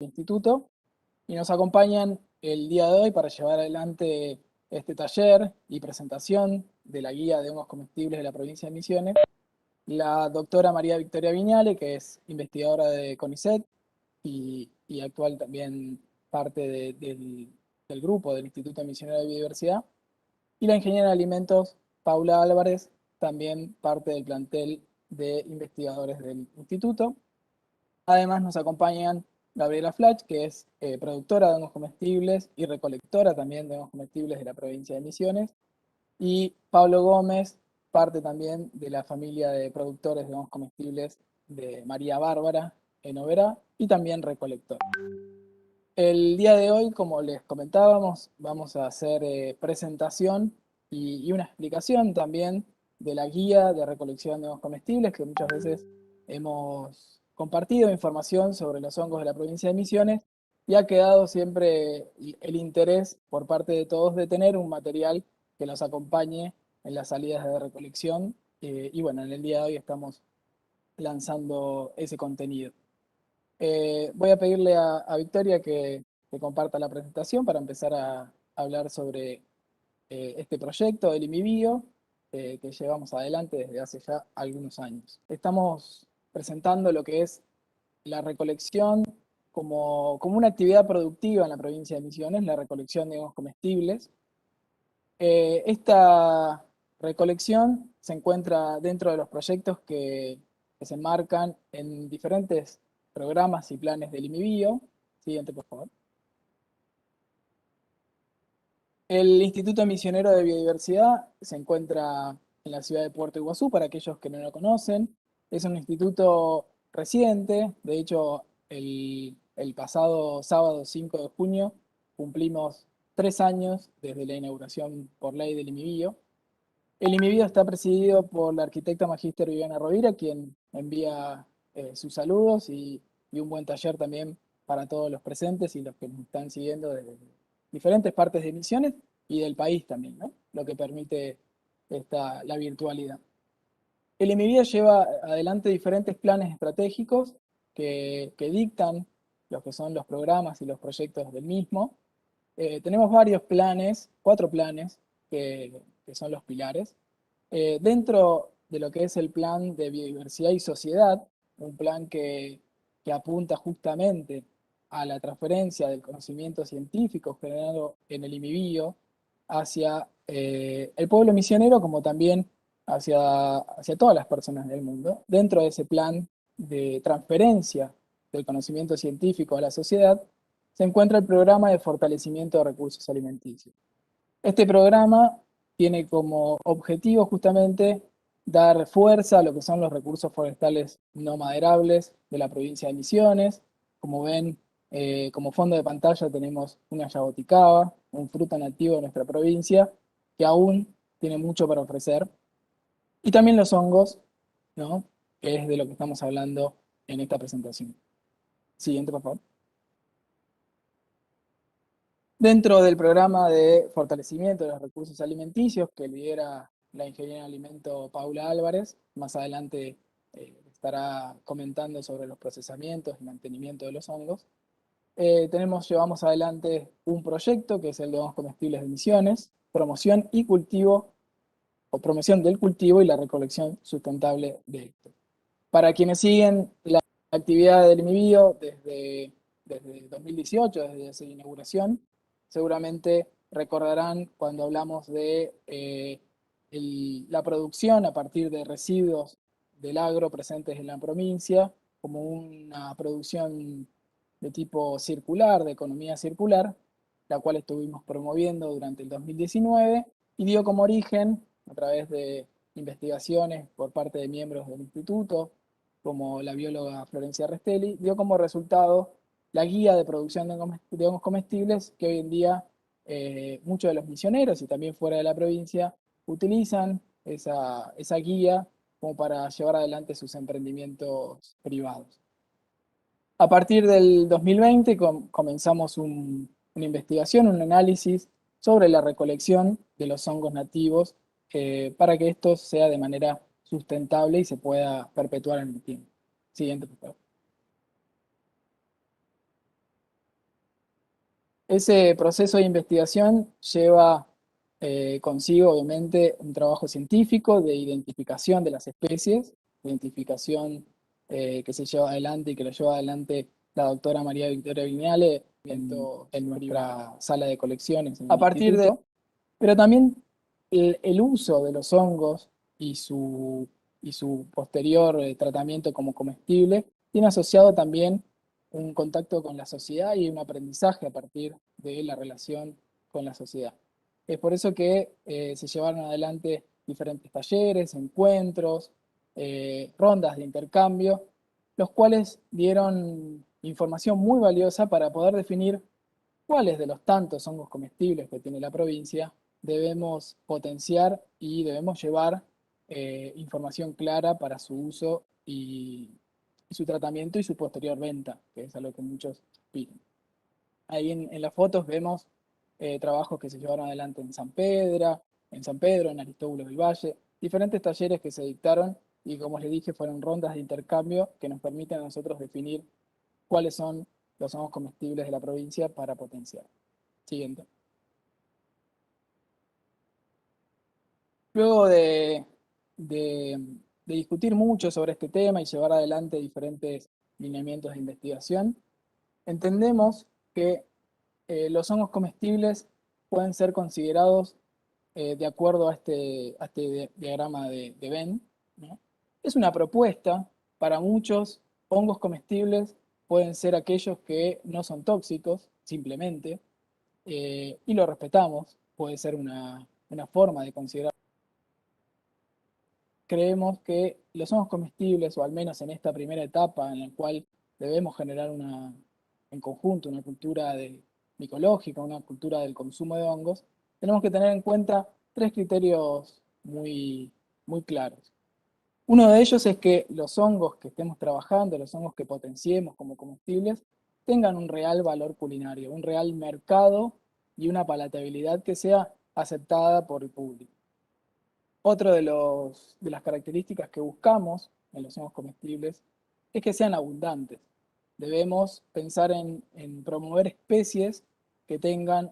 instituto y nos acompañan el día de hoy para llevar adelante este taller y presentación de la guía de hongos comestibles de la provincia de Misiones, la doctora María Victoria Viñale, que es investigadora de CONICET y actual también parte del grupo del Instituto Misionero de Biodiversidad, y la ingeniera de alimentos Paula Álvarez, también parte del plantel de investigadores del instituto. Además nos acompañan Gabriela Flach, que es productora de hongos comestibles y recolectora también de hongos comestibles de la provincia de Misiones, y Pablo Gómez, parte también de la familia de productores de hongos comestibles de María Bárbara en Oberá, y también recolector. El día de hoy, como les comentábamos, vamos a hacer presentación y una explicación también de la guía de recolección de hongos comestibles, que muchas veces hemos compartido información sobre los hongos de la provincia de Misiones, y ha quedado siempre el interés por parte de todos de tener un material que los acompañe en las salidas de recolección, y bueno, en el día de hoy estamos lanzando ese contenido. Voy a pedirle a Victoria que comparta la presentación para empezar a hablar sobre este proyecto del IMIBio que llevamos adelante desde hace ya algunos años. Estamos presentando lo que es la recolección como una actividad productiva en la provincia de Misiones, la recolección de hongos comestibles. Esta recolección se encuentra dentro de los proyectos que se enmarcan en diferentes programas y planes del IMIBio. Siguiente, por favor. El Instituto Misionero de Biodiversidad se encuentra en la ciudad de Puerto Iguazú, para aquellos que no lo conocen. Es un instituto reciente, de hecho, el pasado sábado 5 de junio cumplimos 3 años desde la inauguración por ley del IMIBio. El IMIBio está presidido por la arquitecta magíster Viviana Rovira, quien envía sus saludos y un buen taller también para todos los presentes y los que nos están siguiendo desde diferentes partes de Misiones y del país también, ¿no? Lo que permite la virtualidad. El IMIBio lleva adelante diferentes planes estratégicos que dictan lo que son los programas y los proyectos del mismo. Tenemos varios planes, 4 planes, que son los pilares. Dentro de lo que es el plan de biodiversidad y sociedad, un plan que apunta justamente a la transferencia del conocimiento científico generado en el IMIBio hacia el pueblo misionero, como también hacia todas las personas del mundo. Dentro de ese plan de transferencia del conocimiento científico a la sociedad, se encuentra el programa de fortalecimiento de recursos alimenticios. Este programa tiene como objetivo justamente dar fuerza a lo que son los recursos forestales no maderables de la provincia de Misiones. Como ven, como fondo de pantalla tenemos una yaboticaba, un fruto nativo de nuestra provincia, que aún tiene mucho para ofrecer. Y también los hongos, ¿no? Que es de lo que estamos hablando en esta presentación. Siguiente, por favor. Dentro del programa de fortalecimiento de los recursos alimenticios que lidera la ingeniera de alimento Paula Álvarez, más adelante estará comentando sobre los procesamientos y mantenimiento de los hongos, llevamos adelante un proyecto que es el de hongos comestibles de Misiones, promoción y cultivo, o promoción del cultivo y la recolección sustentable de estos. Para quienes siguen la actividad del IMIBio desde 2018, desde su inauguración, seguramente recordarán cuando hablamos de la producción a partir de residuos del agro presentes en la provincia, como una producción de tipo circular, de economía circular, la cual estuvimos promoviendo durante el 2019 y dio como origen, a través de investigaciones por parte de miembros del instituto, como la bióloga Florencia Restelli, dio como resultado la guía de producción de hongos comestibles que hoy en día muchos de los misioneros y también fuera de la provincia utilizan esa guía como para llevar adelante sus emprendimientos privados. A partir del 2020 comenzamos una investigación, un análisis sobre la recolección de los hongos nativos para que esto sea de manera sustentable y se pueda perpetuar en el tiempo. Siguiente, por favor. Ese proceso de investigación lleva consigo, obviamente, un trabajo científico de identificación de las especies, identificación que se lleva adelante y que lo lleva adelante la doctora María Victoria Viñale en nuestra sala de colecciones. A partir de, pero también el uso de los hongos y su posterior tratamiento como comestible tiene asociado también un contacto con la sociedad y un aprendizaje a partir de la relación con la sociedad. Es por eso que se llevaron adelante diferentes talleres, encuentros, rondas de intercambio, los cuales dieron información muy valiosa para poder definir cuáles de los tantos hongos comestibles que tiene la provincia debemos potenciar y debemos llevar información clara para su uso y su tratamiento y su posterior venta, que es a lo que muchos piden. Ahí en las fotos vemos trabajos que se llevaron adelante en San Pedro, en Aristóbulo del Valle, diferentes talleres que se dictaron y como les dije fueron rondas de intercambio que nos permiten a nosotros definir cuáles son los hongos comestibles de la provincia para potenciar. Siguiente. Luego de, de discutir mucho sobre este tema y llevar adelante diferentes lineamientos de investigación, entendemos que los hongos comestibles pueden ser considerados de acuerdo a este diagrama de Venn, ¿no? Es una propuesta, para muchos hongos comestibles pueden ser aquellos que no son tóxicos, simplemente, y lo respetamos, puede ser una forma de considerar. Creemos que los hongos comestibles, o al menos en esta primera etapa en la cual debemos generar en conjunto una cultura micológica, una cultura del consumo de hongos, tenemos que tener en cuenta tres criterios muy claros. Uno de ellos es que los hongos que estemos trabajando, los hongos que potenciemos como comestibles, tengan un real valor culinario, un real mercado y una palatabilidad que sea aceptada por el público. Otro de las características que buscamos en los hongos comestibles es que sean abundantes. Debemos pensar en promover especies que tengan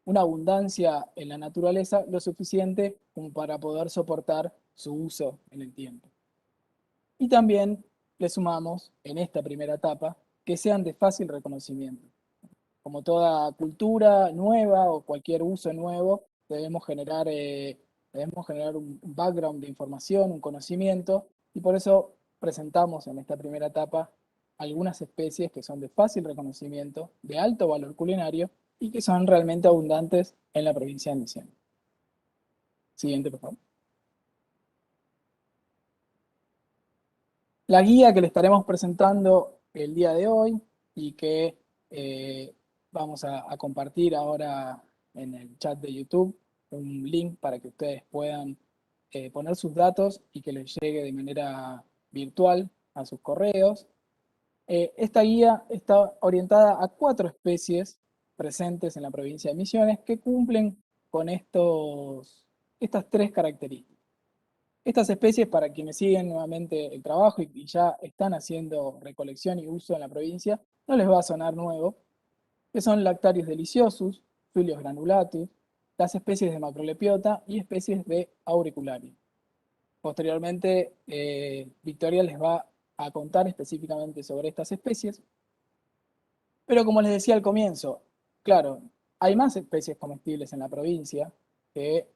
una abundancia en la naturaleza lo suficiente como para poder soportar su uso en el tiempo. Y también le sumamos, en esta primera etapa, que sean de fácil reconocimiento. Como toda cultura nueva o cualquier uso nuevo, debemos generar un background de información, un conocimiento, y por eso presentamos en esta primera etapa algunas especies que son de fácil reconocimiento, de alto valor culinario y que son realmente abundantes en la provincia de Misiones. Siguiente, por favor. La guía que le estaremos presentando el día de hoy y que vamos a compartir ahora en el chat de YouTube, un link para que ustedes puedan poner sus datos y que les llegue de manera virtual a sus correos. Esta guía está orientada a 4 especies presentes en la provincia de Misiones que cumplen con estas 3 características. Estas especies, para quienes siguen nuevamente el trabajo y ya están haciendo recolección y uso en la provincia, no les va a sonar nuevo, que son Lactarius deliciosus, Phyllios granulatus, las especies de Macrolepiota y especies de Auricularia. Posteriormente, Victoria les va a contar específicamente sobre estas especies, pero como les decía al comienzo, claro, hay más especies comestibles en la provincia que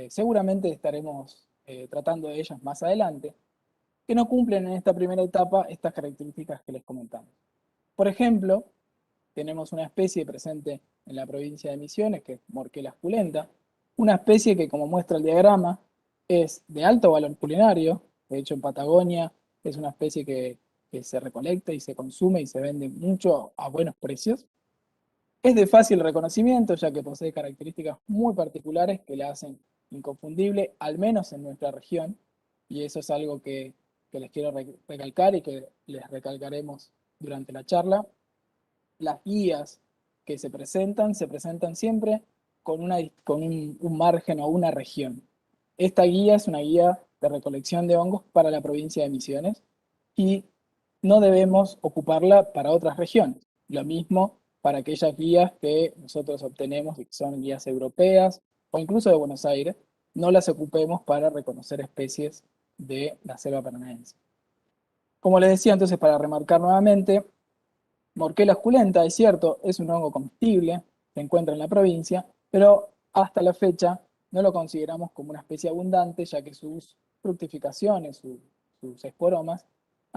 seguramente estaremos tratando de ellas más adelante, que no cumplen en esta primera etapa estas características que les comentamos. Por ejemplo, tenemos una especie presente en la provincia de Misiones, que es Morquela esculenta, una especie que, como muestra el diagrama, es de alto valor culinario. De hecho, en Patagonia es una especie que se recolecta y se consume y se vende mucho a buenos precios. Es de fácil reconocimiento, ya que posee características muy particulares que la hacen inconfundible, al menos en nuestra región, y eso es algo que les quiero recalcar y que les recalcaremos durante la charla. Las guías que se presentan siempre con un margen o una región. Esta guía es una guía de recolección de hongos para la provincia de Misiones y no debemos ocuparla para otras regiones. Lo mismo para aquellas guías que nosotros obtenemos y que son guías europeas o incluso de Buenos Aires, no las ocupemos para reconocer especies de la selva paranaense. Como les decía entonces, para remarcar nuevamente, Morquela esculenta, es cierto, es un hongo comestible, se encuentra en la provincia, pero hasta la fecha no lo consideramos como una especie abundante, ya que sus fructificaciones, sus esporomas,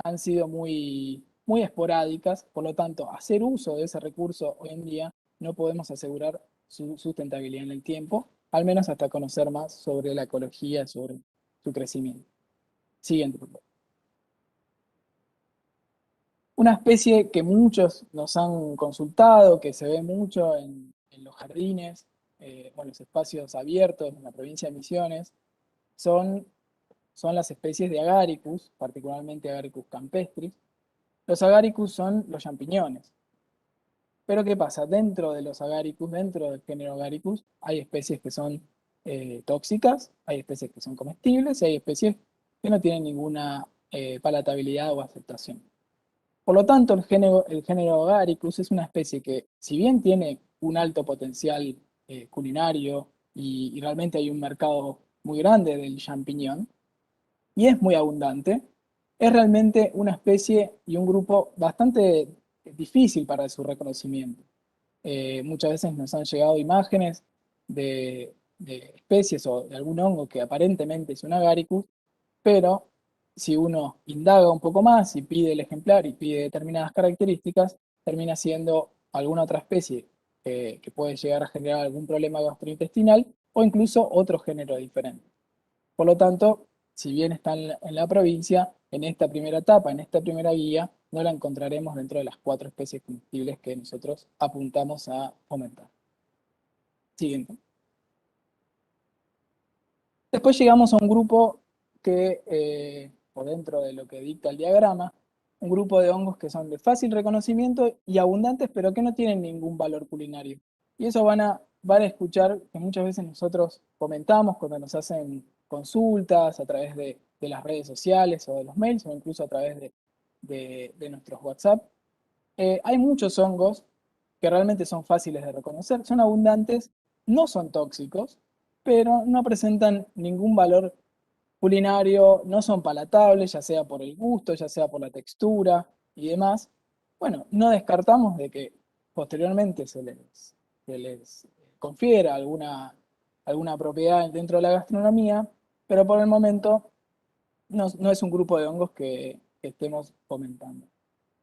han sido muy esporádicas, por lo tanto, hacer uso de ese recurso hoy en día no podemos asegurar su sustentabilidad en el tiempo, al menos hasta conocer más sobre la ecología, sobre su crecimiento. Siguiente, por favor. Una especie que muchos nos han consultado, que se ve mucho en los jardines, o en los espacios abiertos en la provincia de Misiones, son, son las especies de Agaricus, particularmente Agaricus campestris. Los Agaricus son los champiñones. Pero ¿qué pasa? Dentro de los Agaricus, dentro del género Agaricus, hay especies que son tóxicas, hay especies que son comestibles y hay especies que no tienen ninguna palatabilidad o aceptación. Por lo tanto, el género Agaricus es una especie que, si bien tiene un alto potencial culinario y realmente hay un mercado muy grande del champiñón, y es muy abundante, es realmente una especie y un grupo bastante difícil para su reconocimiento. Muchas veces nos han llegado imágenes de especies o de algún hongo que aparentemente es un agaricus, pero si uno indaga un poco más y pide el ejemplar y pide determinadas características, termina siendo alguna otra especie que puede llegar a generar algún problema gastrointestinal o incluso otro género diferente. Por lo tanto, si bien está en la provincia, en esta primera etapa, en esta primera guía, no la encontraremos dentro de las 4 especies comestibles que nosotros apuntamos a fomentar. Siguiente. Después llegamos a un grupo que, por dentro de lo que dicta el diagrama, un grupo de hongos que son de fácil reconocimiento y abundantes, pero que no tienen ningún valor culinario. Y eso van a escuchar que muchas veces nosotros comentamos cuando nos hacen consultas a través de las redes sociales o de los mails o incluso a través de nuestros WhatsApp. Hay muchos hongos que realmente son fáciles de reconocer, son abundantes, no son tóxicos, pero no presentan ningún valor culinario, no son palatables, ya sea por el gusto, ya sea por la textura y demás. Bueno, no descartamos de que posteriormente se les confiera alguna propiedad dentro de la gastronomía, pero por el momento no es un grupo de hongos que estemos comentando.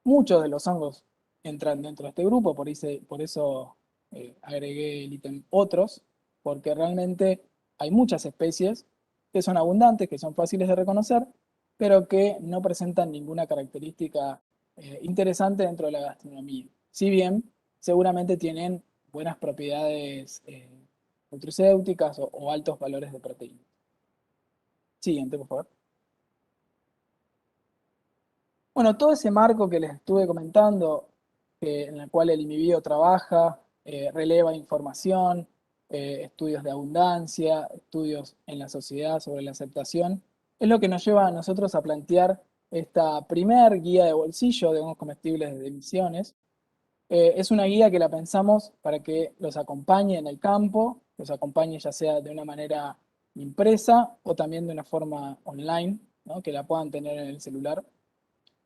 Muchos de los hongos entran dentro de este grupo, por eso agregué el ítem otros, porque realmente hay muchas especies que son abundantes, que son fáciles de reconocer, pero que no presentan ninguna característica interesante dentro de la gastronomía. Si bien seguramente tienen buenas propiedades nutricéuticas o altos valores de proteína. Siguiente, por favor. Bueno, todo ese marco que les estuve comentando, en el cual el inhibido trabaja, releva información, estudios de abundancia, estudios en la sociedad sobre la aceptación, es lo que nos lleva a nosotros a plantear esta primer guía de bolsillo de hongos comestibles de Misiones. Es una guía que la pensamos para que los acompañe en el campo, los acompañe ya sea de una manera impresa o también de una forma online, ¿no? Que la puedan tener en el celular.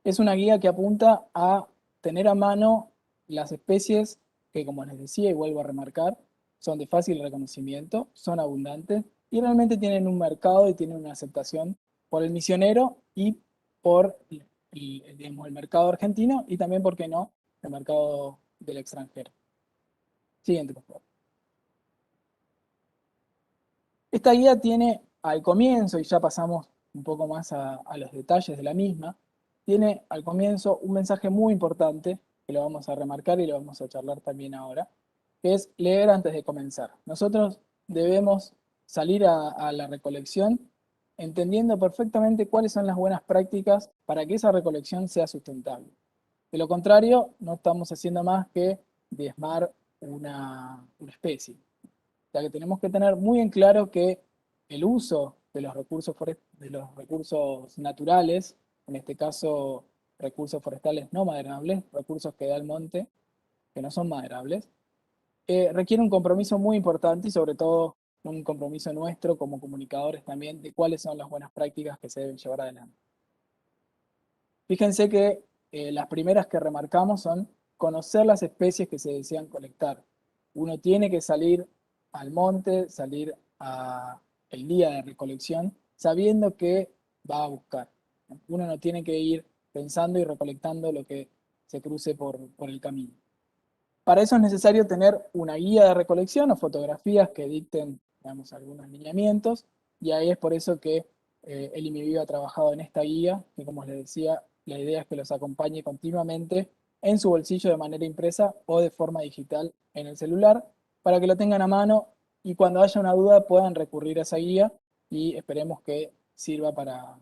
Es una guía que apunta a tener a mano las especies que, como les decía y vuelvo a remarcar, son de fácil reconocimiento, son abundantes y realmente tienen un mercado y tienen una aceptación por el misionero y por digamos, el mercado argentino y también, ¿por qué no?, el mercado del extranjero. Siguiente, por favor. Esta guía tiene al comienzo, y ya pasamos un poco más a los detalles de la misma, tiene al comienzo un mensaje muy importante, que lo vamos a remarcar y lo vamos a charlar también ahora, que es leer antes de comenzar. Nosotros debemos salir a la recolección entendiendo perfectamente cuáles son las buenas prácticas para que esa recolección sea sustentable. De lo contrario, no estamos haciendo más que diezmar una especie, ya que tenemos que tener muy en claro que el uso de los recursos naturales, en este caso recursos forestales no madeраbles, recursos que da el monte, que no son maderables, requiere un compromiso muy importante y sobre todo un compromiso nuestro como comunicadores también de cuáles son las buenas prácticas que se deben llevar adelante. Fíjense que las primeras que remarcamos son conocer las especies que se desean colectar. Uno tiene que salir al monte, salir el día de recolección, sabiendo que va a buscar. Uno no tiene que ir pensando y recolectando lo que se cruce por el camino. Para eso es necesario tener una guía de recolección o fotografías que dicten, digamos, algunos lineamientos, y ahí es por eso que el IMIBio ha trabajado en esta guía, que como les decía, la idea es que los acompañe continuamente en su bolsillo de manera impresa o de forma digital en el celular, para que lo tengan a mano y cuando haya una duda puedan recurrir a esa guía y esperemos que sirva para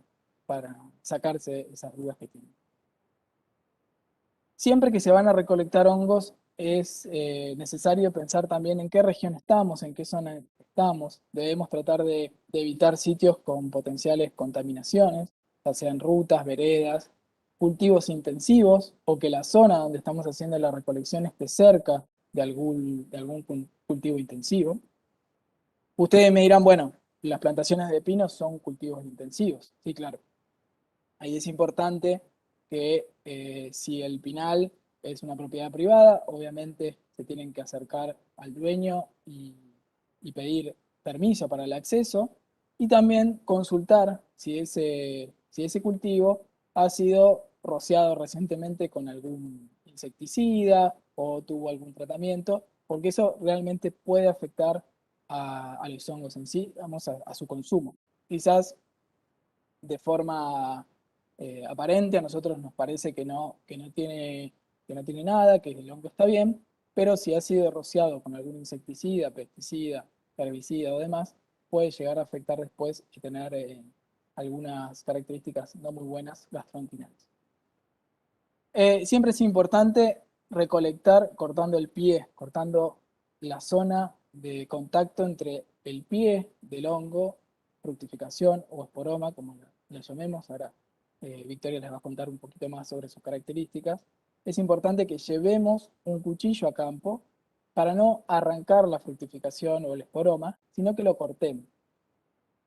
sacarse esas dudas que tienen. Siempre que se van a recolectar hongos es necesario pensar también en qué región estamos, en qué zona estamos. Debemos tratar de evitar sitios con potenciales contaminaciones, ya sean rutas, veredas, cultivos intensivos o que la zona donde estamos haciendo la recolección esté cerca de algún cultivo intensivo. Ustedes me dirán, bueno, las plantaciones de pinos son cultivos intensivos. Sí, claro. Ahí es importante que si el pinal es una propiedad privada, obviamente se tienen que acercar al dueño y pedir permiso para el acceso y también consultar si ese cultivo ha sido rociado recientemente con algún insecticida o tuvo algún tratamiento, porque eso realmente puede afectar a los hongos en sí, vamos a su consumo. Quizás de forma aparente a nosotros nos parece que no tiene nada, que el hongo está bien, pero si ha sido rociado con algún insecticida, pesticida, herbicida o demás, puede llegar a afectar después y tener algunas características no muy buenas gastrointestinales. Siempre es importante recolectar cortando el pie, cortando la zona de contacto entre el pie del hongo, fructificación o esporoma, como la llamemos. Ahora Victoria les va a contar un poquito más sobre sus características. Es importante que llevemos un cuchillo a campo para no arrancar la fructificación o el esporoma, sino que lo cortemos.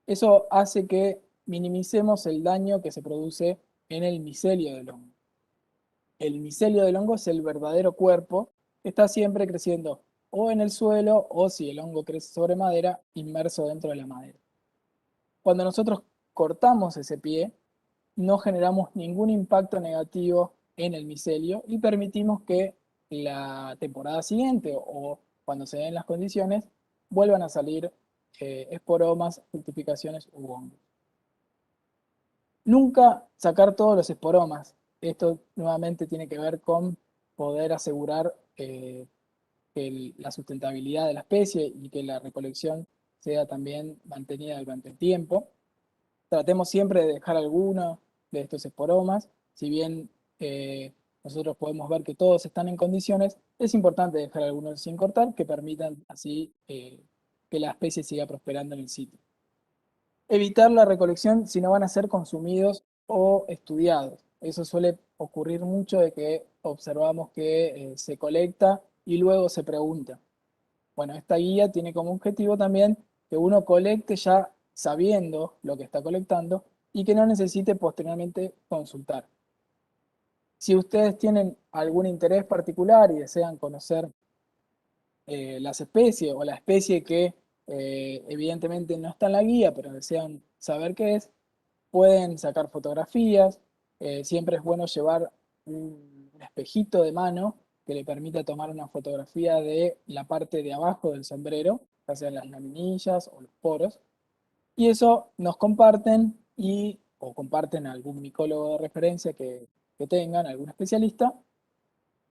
Eso hace que minimicemos el daño que se produce en el micelio del hongo. El micelio del hongo es el verdadero cuerpo que está siempre creciendo o en el suelo o si el hongo crece sobre madera, inmerso dentro de la madera. Cuando nosotros cortamos ese pie, no generamos ningún impacto negativo en el micelio y permitimos que la temporada siguiente o cuando se den las condiciones vuelvan a salir esporomas, fructificaciones u hongos. Nunca sacar todos los esporomas. Esto nuevamente tiene que ver con poder asegurar la sustentabilidad de la especie y que la recolección sea también mantenida durante el tiempo. Tratemos siempre de dejar alguno de estos esporomas. Si bien nosotros podemos ver que todos están en condiciones, es importante dejar algunos sin cortar que permitan así que la especie siga prosperando en el sitio. Evitar la recolección si no van a ser consumidos o estudiados. Eso suele ocurrir mucho de que observamos que se colecta y luego se pregunta. Bueno, esta guía tiene como objetivo también que uno colecte ya sabiendo lo que está colectando y que no necesite posteriormente consultar. Si ustedes tienen algún interés particular y desean conocer las especies o la especie que evidentemente no está en la guía, pero desean saber qué es, pueden sacar fotografías. Siempre es bueno llevar un espejito de mano que le permita tomar una fotografía de la parte de abajo del sombrero, ya sean las laminillas o los poros. Y eso nos comparten o comparten a algún micólogo de referencia que tengan, algún especialista,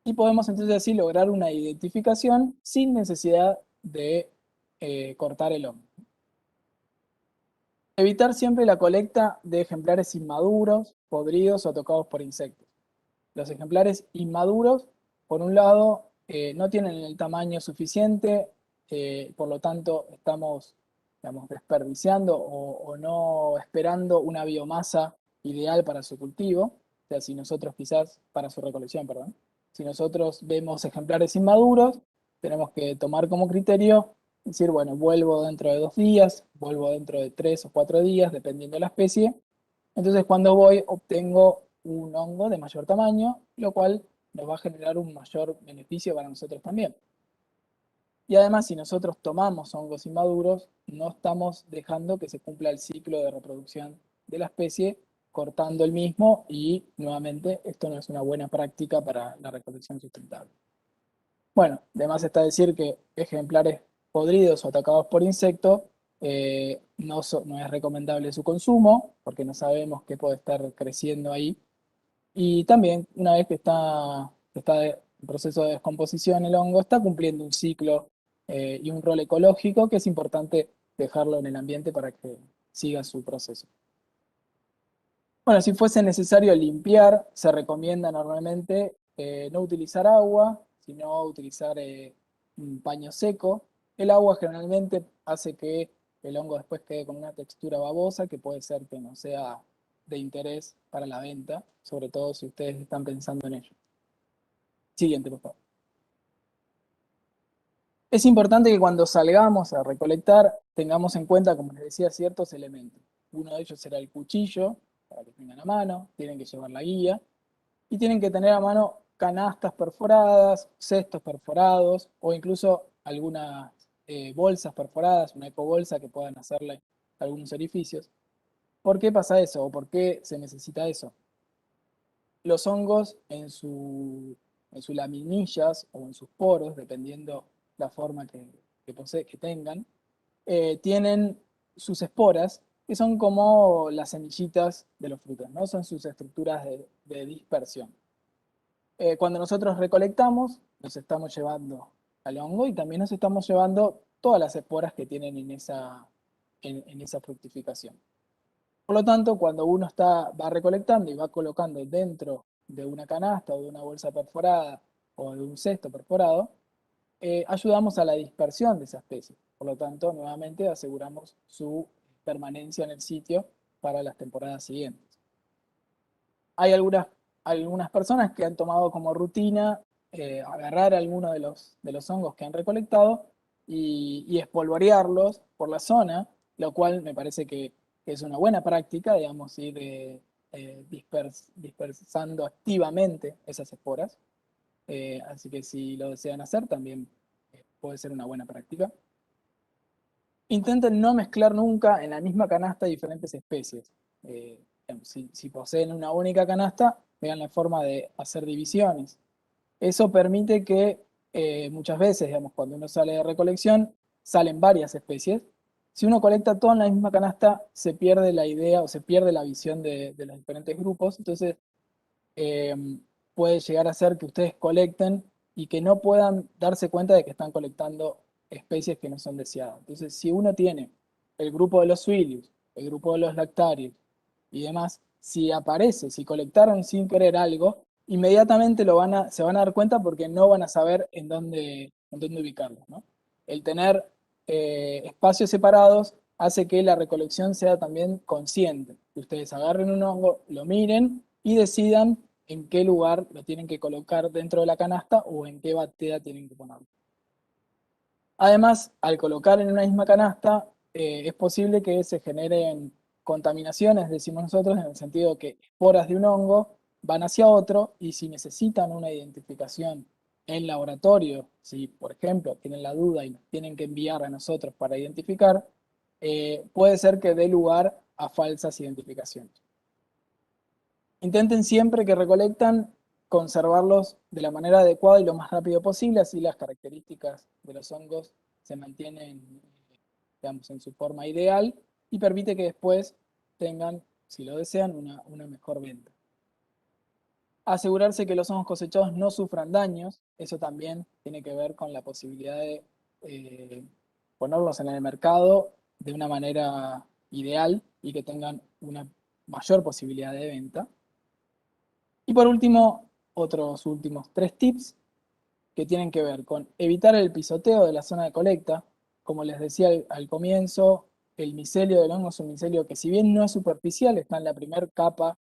y podemos entonces así lograr una identificación sin necesidad de cortar el hongo. Evitar siempre la colecta de ejemplares inmaduros, podridos o tocados por insectos. Los ejemplares inmaduros, por un lado, no tienen el tamaño suficiente, por lo tanto estamos, digamos, desperdiciando o no esperando una biomasa ideal para su cultivo, o sea, si nosotros quizás, para su recolección, perdón. Si nosotros vemos ejemplares inmaduros, tenemos que tomar como criterio, decir, bueno, vuelvo dentro de 2 días, vuelvo dentro de 3 o 4 días, dependiendo de la especie. Entonces, cuando voy, obtengo un hongo de mayor tamaño, lo cual nos va a generar un mayor beneficio para nosotros también. Y además, si nosotros tomamos hongos inmaduros, no estamos dejando que se cumpla el ciclo de reproducción de la especie, cortando el mismo y nuevamente esto no es una buena práctica para la recolección sustentable. Bueno, además está decir que ejemplares podridos o atacados por insectos no es recomendable su consumo porque no sabemos qué puede estar creciendo ahí. Y también, una vez que está en proceso de descomposición el hongo, está cumpliendo un ciclo y un rol ecológico que es importante dejarlo en el ambiente para que siga su proceso. Bueno, si fuese necesario limpiar, se recomienda normalmente no utilizar agua, sino utilizar un paño seco. El agua generalmente hace que el hongo después quede con una textura babosa que puede ser que no sea de interés para la venta, sobre todo si ustedes están pensando en ello. Siguiente, por favor. Es importante que cuando salgamos a recolectar tengamos en cuenta, como les decía, ciertos elementos. Uno de ellos será el cuchillo, para que tengan a mano, tienen que llevar la guía, y tienen que tener a mano canastas perforadas, cestos perforados o incluso algunas bolsas perforadas, una ecobolsa que puedan hacerle algunos orificios. ¿Por qué pasa eso o por qué se necesita eso? Los hongos en sus laminillas o en sus poros, dependiendo la forma que tengan, tienen sus esporas, que son como las semillitas de los frutos, ¿no? Son sus estructuras de dispersión. Cuando nosotros recolectamos, nos estamos llevando al hongo y también nos estamos llevando todas las esporas que tienen en esa fructificación. Por lo tanto, cuando uno va recolectando y va colocando dentro de una canasta o de una bolsa perforada o de un cesto perforado, ayudamos a la dispersión de esa especie. Por lo tanto, nuevamente aseguramos su permanencia en el sitio para las temporadas siguientes. Hay algunas personas que han tomado como rutina agarrar alguno de los hongos que han recolectado y espolvorearlos por la zona, lo cual me parece que es una buena práctica, digamos, ir dispersando activamente esas esporas. Así que si lo desean hacer, también puede ser una buena práctica. Intenten no mezclar nunca en la misma canasta diferentes especies. Si poseen una única canasta, vean la forma de hacer divisiones. Eso permite que muchas veces, digamos, cuando uno sale de recolección, salen varias especies. Si uno colecta todo en la misma canasta, se pierde la idea o se pierde la visión de los diferentes grupos. Entonces, eh, puede llegar a ser que ustedes colecten y que no puedan darse cuenta de que están colectando especies que no son deseadas. Entonces, si uno tiene el grupo de los suilius, el grupo de los lactarios y demás, si colectaron sin querer algo, inmediatamente se van a dar cuenta porque no van a saber en dónde ubicarlo, ¿no? El tener espacios separados hace que la recolección sea también consciente. Que ustedes agarren un hongo, lo miren y decidan en qué lugar lo tienen que colocar dentro de la canasta o en qué batea tienen que ponerlo. Además, al colocar en una misma canasta, es posible que se generen contaminaciones, decimos nosotros, en el sentido que esporas de un hongo van hacia otro y si necesitan una identificación en laboratorio, si por ejemplo tienen la duda y nos tienen que enviar a nosotros para identificar, puede ser que dé lugar a falsas identificaciones. Intenten siempre que recolectan conservarlos de la manera adecuada y lo más rápido posible, así las características de los hongos se mantienen, digamos, en su forma ideal y permite que después tengan, si lo desean, una mejor venta. Asegurarse que los hongos cosechados no sufran daños, eso también tiene que ver con la posibilidad de ponerlos en el mercado de una manera ideal y que tengan una mayor posibilidad de venta. Y por último, otros últimos 3 tips que tienen que ver con evitar el pisoteo de la zona de colecta. Como les decía al comienzo, el micelio del hongo es un micelio que si bien no es superficial, está en la primera capa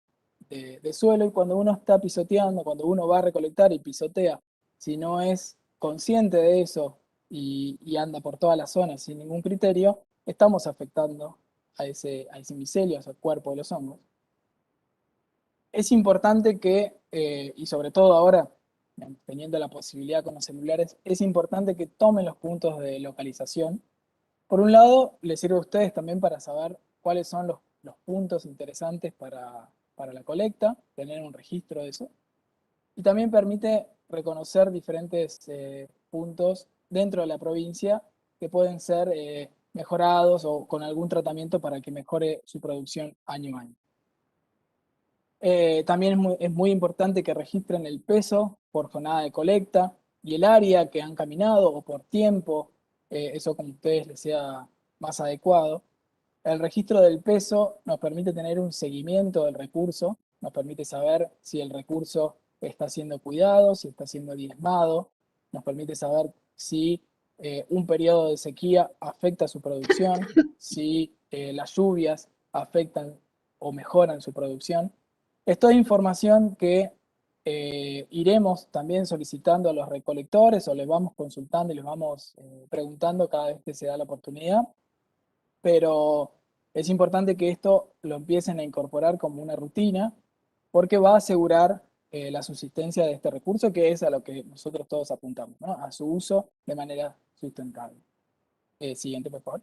de suelo, y cuando uno está pisoteando, cuando uno va a recolectar y pisotea, si no es consciente de eso y anda por toda la zona sin ningún criterio, estamos afectando a ese micelio, a ese cuerpo de los hongos. Es importante que, y sobre todo ahora, teniendo la posibilidad con los celulares, es importante que tomen los puntos de localización. Por un lado, les sirve a ustedes también para saber cuáles son los puntos interesantes para la colecta, tener un registro de eso. Y también permite reconocer diferentes puntos dentro de la provincia que pueden ser mejorados o con algún tratamiento para que mejore su producción año a año. También es muy importante que registren el peso por jornada de colecta y el área que han caminado o por tiempo, eso como a ustedes les sea más adecuado. El registro del peso nos permite tener un seguimiento del recurso, nos permite saber si el recurso está siendo cuidado, si está siendo diezmado, nos permite saber si un periodo de sequía afecta su producción, si las lluvias afectan o mejoran su producción. Es toda información que iremos también solicitando a los recolectores o les vamos consultando y les vamos preguntando cada vez que se da la oportunidad, pero es importante que esto lo empiecen a incorporar como una rutina porque va a asegurar la subsistencia de este recurso, que es a lo que nosotros todos apuntamos, ¿no? A su uso de manera sustentable. Siguiente, por favor.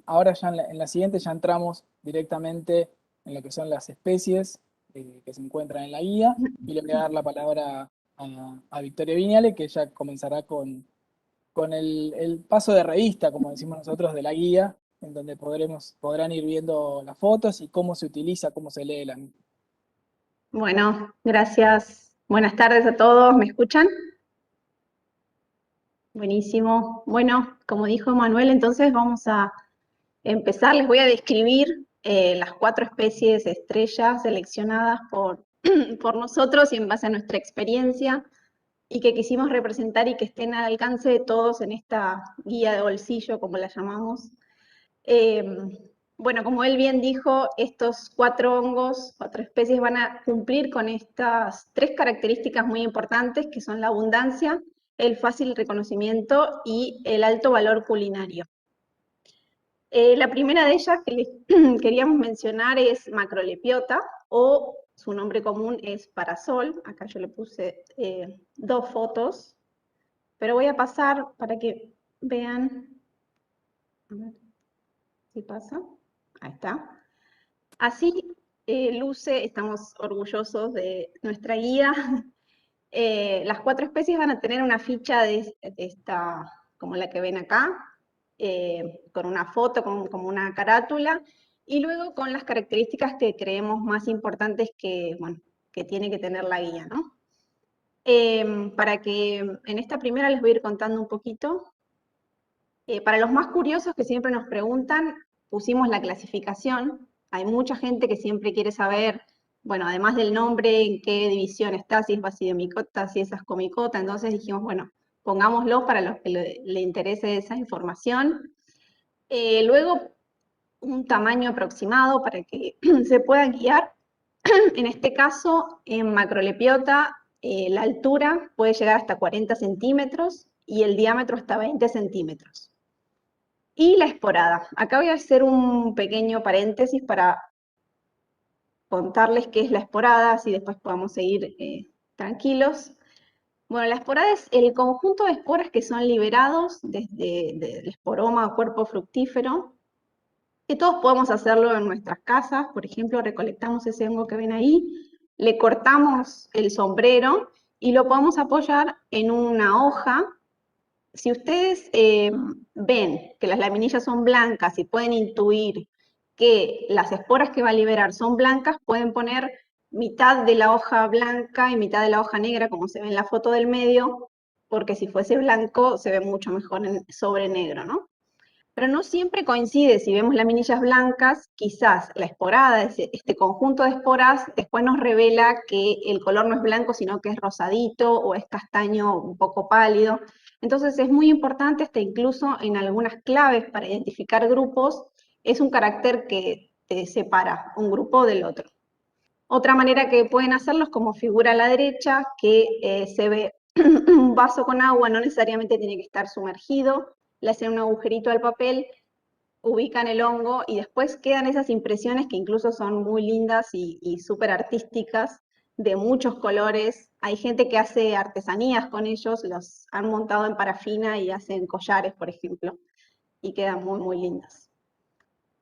Ahora ya en la siguiente ya entramos directamente en lo que son las especies que se encuentran en la guía, y le voy a dar la palabra a Victoria Viñale, que ya comenzará con el paso de revista, como decimos nosotros, de la guía, en donde podrán ir viendo las fotos y cómo se utiliza, cómo se lee la misma. Bueno, gracias. Buenas tardes a todos. ¿Me escuchan? Buenísimo. Bueno, como dijo Manuel, entonces vamos a empezar. Les voy a describir las 4 especies estrellas seleccionadas por nosotros y en base a nuestra experiencia, y que quisimos representar y que estén al alcance de todos en esta guía de bolsillo, como la llamamos. Bueno, como él bien dijo, estos 4 hongos, 4 especies van a cumplir con estas 3 características muy importantes, que son la abundancia, el fácil reconocimiento y el alto valor culinario. La primera de ellas que les queríamos mencionar es Macrolepiota, o su nombre común es parasol. Acá yo le puse 2 fotos, pero voy a pasar para que vean. A ver si pasa. Ahí está. Así luce, estamos orgullosos de nuestra guía. Las 4 especies van a tener una ficha de esta, como la que ven acá, con una foto, como una carátula, y luego con las características que creemos más importantes que, bueno, que tiene que tener la guía, ¿no? Para que en esta primera les voy a ir contando un poquito. Para los más curiosos que siempre nos preguntan, pusimos la clasificación. Hay mucha gente que siempre quiere saber, bueno, además del nombre, en qué división está, si es Basidiomycota, si es Ascomycota. Entonces dijimos, bueno, pongámoslo para los que le interese esa información. Luego, un tamaño aproximado para que se puedan guiar. En este caso, en Macrolepiota, la altura puede llegar hasta 40 centímetros y el diámetro hasta 20 centímetros. Y la esporada. Acá voy a hacer un pequeño paréntesis para contarles qué es la esporada, así después podamos seguir tranquilos. Bueno, la esporada es el conjunto de esporas que son liberados desde el esporoma o cuerpo fructífero, que todos podemos hacerlo en nuestras casas. Por ejemplo, recolectamos ese hongo que ven ahí, le cortamos el sombrero y lo podemos apoyar en una hoja. Si ustedes ven que las laminillas son blancas y pueden intuir que las esporas que va a liberar son blancas, pueden poner mitad de la hoja blanca y mitad de la hoja negra, como se ve en la foto del medio, porque si fuese blanco se ve mucho mejor sobre negro, ¿no? Pero no siempre coincide. Si vemos laminillas blancas, quizás la esporada, este conjunto de esporas, después nos revela que el color no es blanco, sino que es rosadito o es castaño un poco pálido. Entonces es muy importante, hasta incluso en algunas claves para identificar grupos, es un carácter que te separa un grupo del otro. Otra manera que pueden hacerlo es como figura a la derecha, que se ve un vaso con agua, no necesariamente tiene que estar sumergido, le hacen un agujerito al papel, ubican el hongo y después quedan esas impresiones que incluso son muy lindas y súper artísticas, de muchos colores. Hay gente que hace artesanías con ellos, los han montado en parafina y hacen collares, por ejemplo, y quedan muy, muy lindas.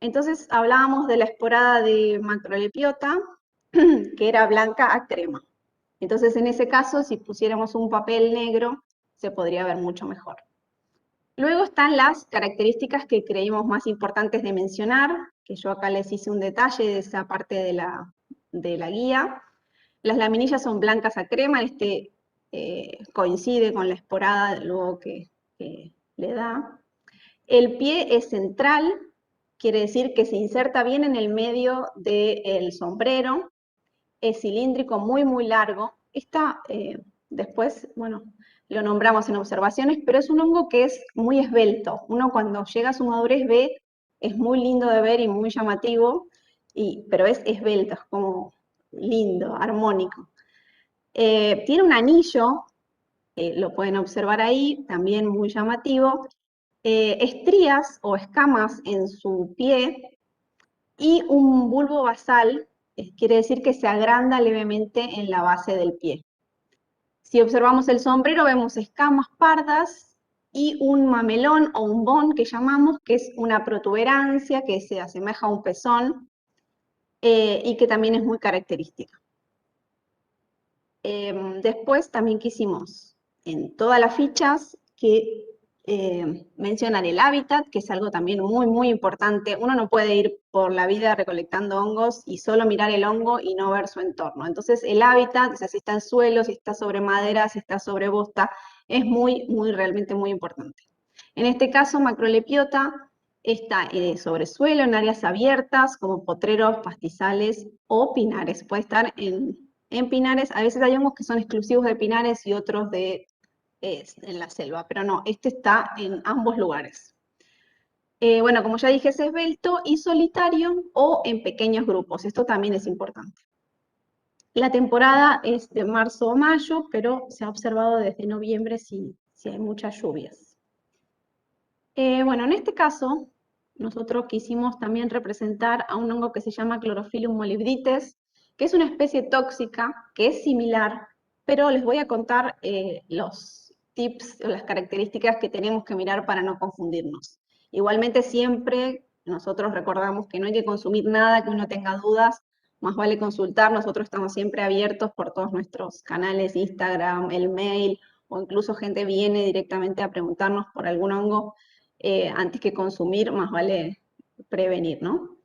Entonces hablábamos de la esporada de Macrolepiota, que era blanca a crema. Entonces en ese caso, si pusiéramos un papel negro, se podría ver mucho mejor. Luego están las características que creímos más importantes de mencionar, que yo acá les hice un detalle de esa parte de la guía. Las laminillas son blancas a crema, coincide con la esporada luego que le da. El pie es central, quiere decir que se inserta bien en el medio del sombrero, es cilíndrico, muy, muy largo. Después, bueno, lo nombramos en observaciones, pero es un hongo que es muy esbelto. Uno cuando llega a su madurez ve, es muy lindo de ver y muy llamativo, pero es esbelto, es como lindo, armónico. Tiene un anillo, lo pueden observar ahí, también muy llamativo, estrías o escamas en su pie y un bulbo basal, quiere decir que se agranda levemente en la base del pie. Si observamos el sombrero vemos escamas pardas y un mamelón o un bon que llamamos, que es una protuberancia que se asemeja a un pezón y que también es muy característica. Después también quisimos en todas las fichas que mencionan el hábitat, que es algo también muy, muy importante. Uno no puede ir por la vida recolectando hongos y solo mirar el hongo y no ver su entorno. Entonces el hábitat, o sea, si está en suelo, si está sobre madera, si está sobre bosta, es muy, muy, realmente muy importante. En este caso, Macrolepiota está sobre suelo, en áreas abiertas, como potreros, pastizales o pinares. Puede estar en pinares, a veces hay hongos que son exclusivos de pinares y otros en la selva, pero no, este está en ambos lugares. Bueno, como ya dije, es esbelto y solitario o en pequeños grupos, esto también es importante. La temporada es de marzo a mayo, pero se ha observado desde noviembre si hay muchas lluvias. Bueno, en este caso, nosotros quisimos también representar a un hongo que se llama Chlorophyllum molybdites, que es una especie tóxica, que es similar, pero les voy a contar los tips o las características que tenemos que mirar para no confundirnos. Igualmente siempre nosotros recordamos que no hay que consumir nada que uno tenga dudas, más vale consultar, nosotros estamos siempre abiertos por todos nuestros canales, Instagram, el mail, o incluso gente viene directamente a preguntarnos por algún hongo, antes que consumir, más vale prevenir, ¿no?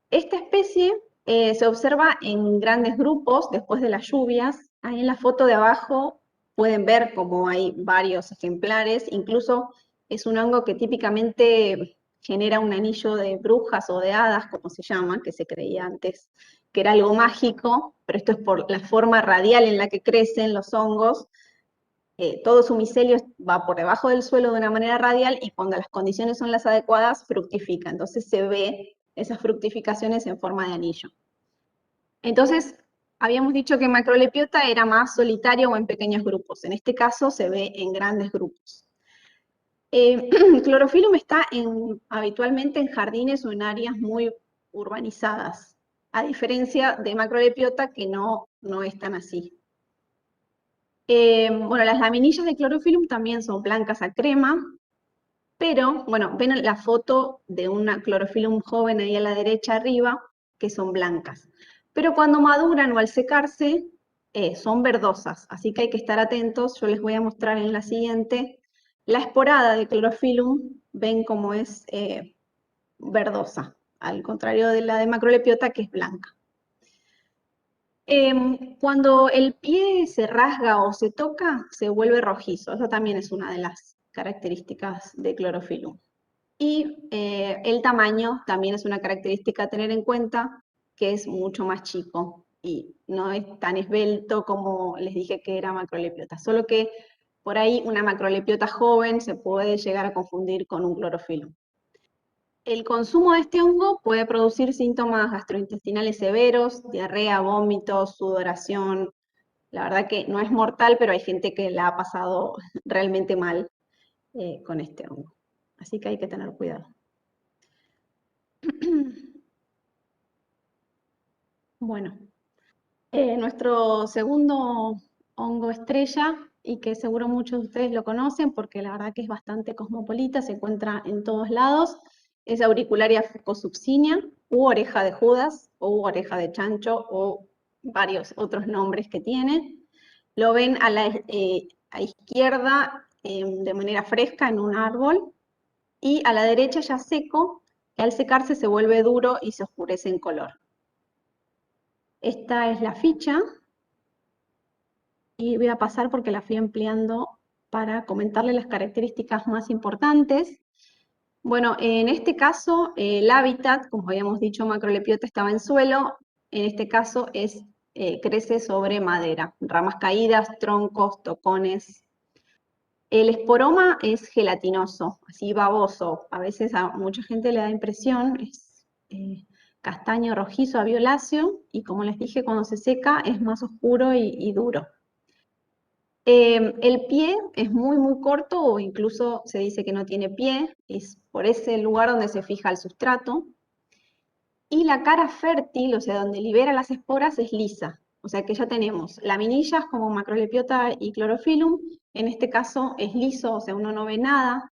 Esta especie se observa en grandes grupos después de las lluvias. Ahí en la foto de abajo pueden ver como hay varios ejemplares, incluso es un hongo que típicamente genera un anillo de brujas o de hadas, como se llama, que se creía antes que era algo mágico, pero esto es por la forma radial en la que crecen los hongos. Todo su micelio va por debajo del suelo de una manera radial y cuando las condiciones son las adecuadas, fructifica. Entonces se ve esas fructificaciones en forma de anillo. Entonces, habíamos dicho que Macrolepiota era más solitario o en pequeños grupos. En este caso se ve en grandes grupos. Chlorophyllum está habitualmente en jardines o en áreas muy urbanizadas, a diferencia de Macrolepiota que no es tan así. Bueno, las laminillas de Chlorophyllum también son blancas a crema, pero, bueno, ven la foto de una Chlorophyllum joven ahí a la derecha arriba, que son blancas. Pero cuando maduran o al secarse, son verdosas, así que hay que estar atentos. Yo les voy a mostrar en la siguiente. La esporada de Chlorophyllum, ven cómo es verdosa, al contrario de la de Macrolepiota, que es blanca. Cuando el pie se rasga o se toca, se vuelve rojizo. Eso también es una de las características de Chlorophyllum. Y el tamaño también es una característica a tener en cuenta, que es mucho más chico y no es tan esbelto como les dije que era macrolepiota, solo que por ahí una macrolepiota joven se puede llegar a confundir con un clorofilo. El consumo de este hongo puede producir síntomas gastrointestinales severos, diarrea, vómitos, sudoración. La verdad que no es mortal, pero hay gente que la ha pasado realmente mal con este hongo. Así que hay que tener cuidado. Bueno, nuestro segundo hongo estrella, y que seguro muchos de ustedes lo conocen porque la verdad que es bastante cosmopolita, se encuentra en todos lados, es Auricularia fucosubcinia, u oreja de Judas, o oreja de chancho, o varios otros nombres que tiene. Lo ven a izquierda de manera fresca en un árbol, y a la derecha ya seco, y al secarse se vuelve duro y se oscurece en color. Esta es la ficha, y voy a pasar porque la fui ampliando para comentarle las características más importantes. Bueno, en este caso, el hábitat, como habíamos dicho, macrolepiota estaba en suelo, en este caso crece sobre madera, ramas caídas, troncos, tocones. El esporoma es gelatinoso, así baboso, a veces a mucha gente le da impresión, es castaño rojizo a violáceo, y como les dije, cuando se seca es más oscuro y duro. El pie es muy, muy corto, o incluso se dice que no tiene pie, es por ese lugar donde se fija el sustrato. Y la cara fértil, o sea, donde libera las esporas, es lisa. O sea que ya tenemos laminillas como macrolepiota y clorofilum. En este caso es liso, o sea, uno no ve nada.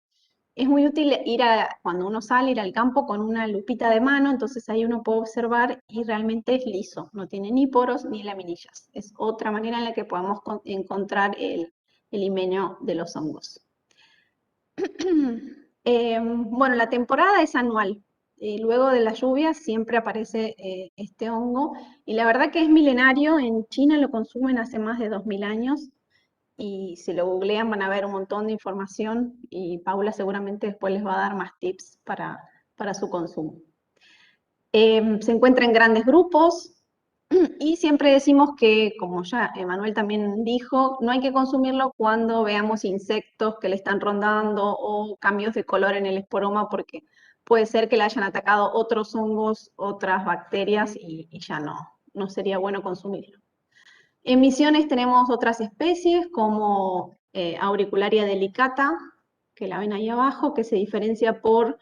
Es muy útil cuando uno sale, ir al campo con una lupita de mano, entonces ahí uno puede observar y realmente es liso, no tiene ni poros ni laminillas. Es otra manera en la que podemos encontrar el himenio de los hongos. Bueno, la temporada es anual. Luego de las lluvias siempre aparece este hongo, y la verdad que es milenario. En China lo consumen hace más de 2000 años, y si lo googlean van a ver un montón de información, y Paula seguramente después les va a dar más tips para su consumo. Se encuentra en grandes grupos, y siempre decimos que, como ya Emanuel también dijo, no hay que consumirlo cuando veamos insectos que le están rondando o cambios de color en el esporoma, porque puede ser que le hayan atacado otros hongos, otras bacterias, y ya no sería bueno consumirlo. En Misiones tenemos otras especies como Auricularia delicata, que la ven ahí abajo, que se diferencia por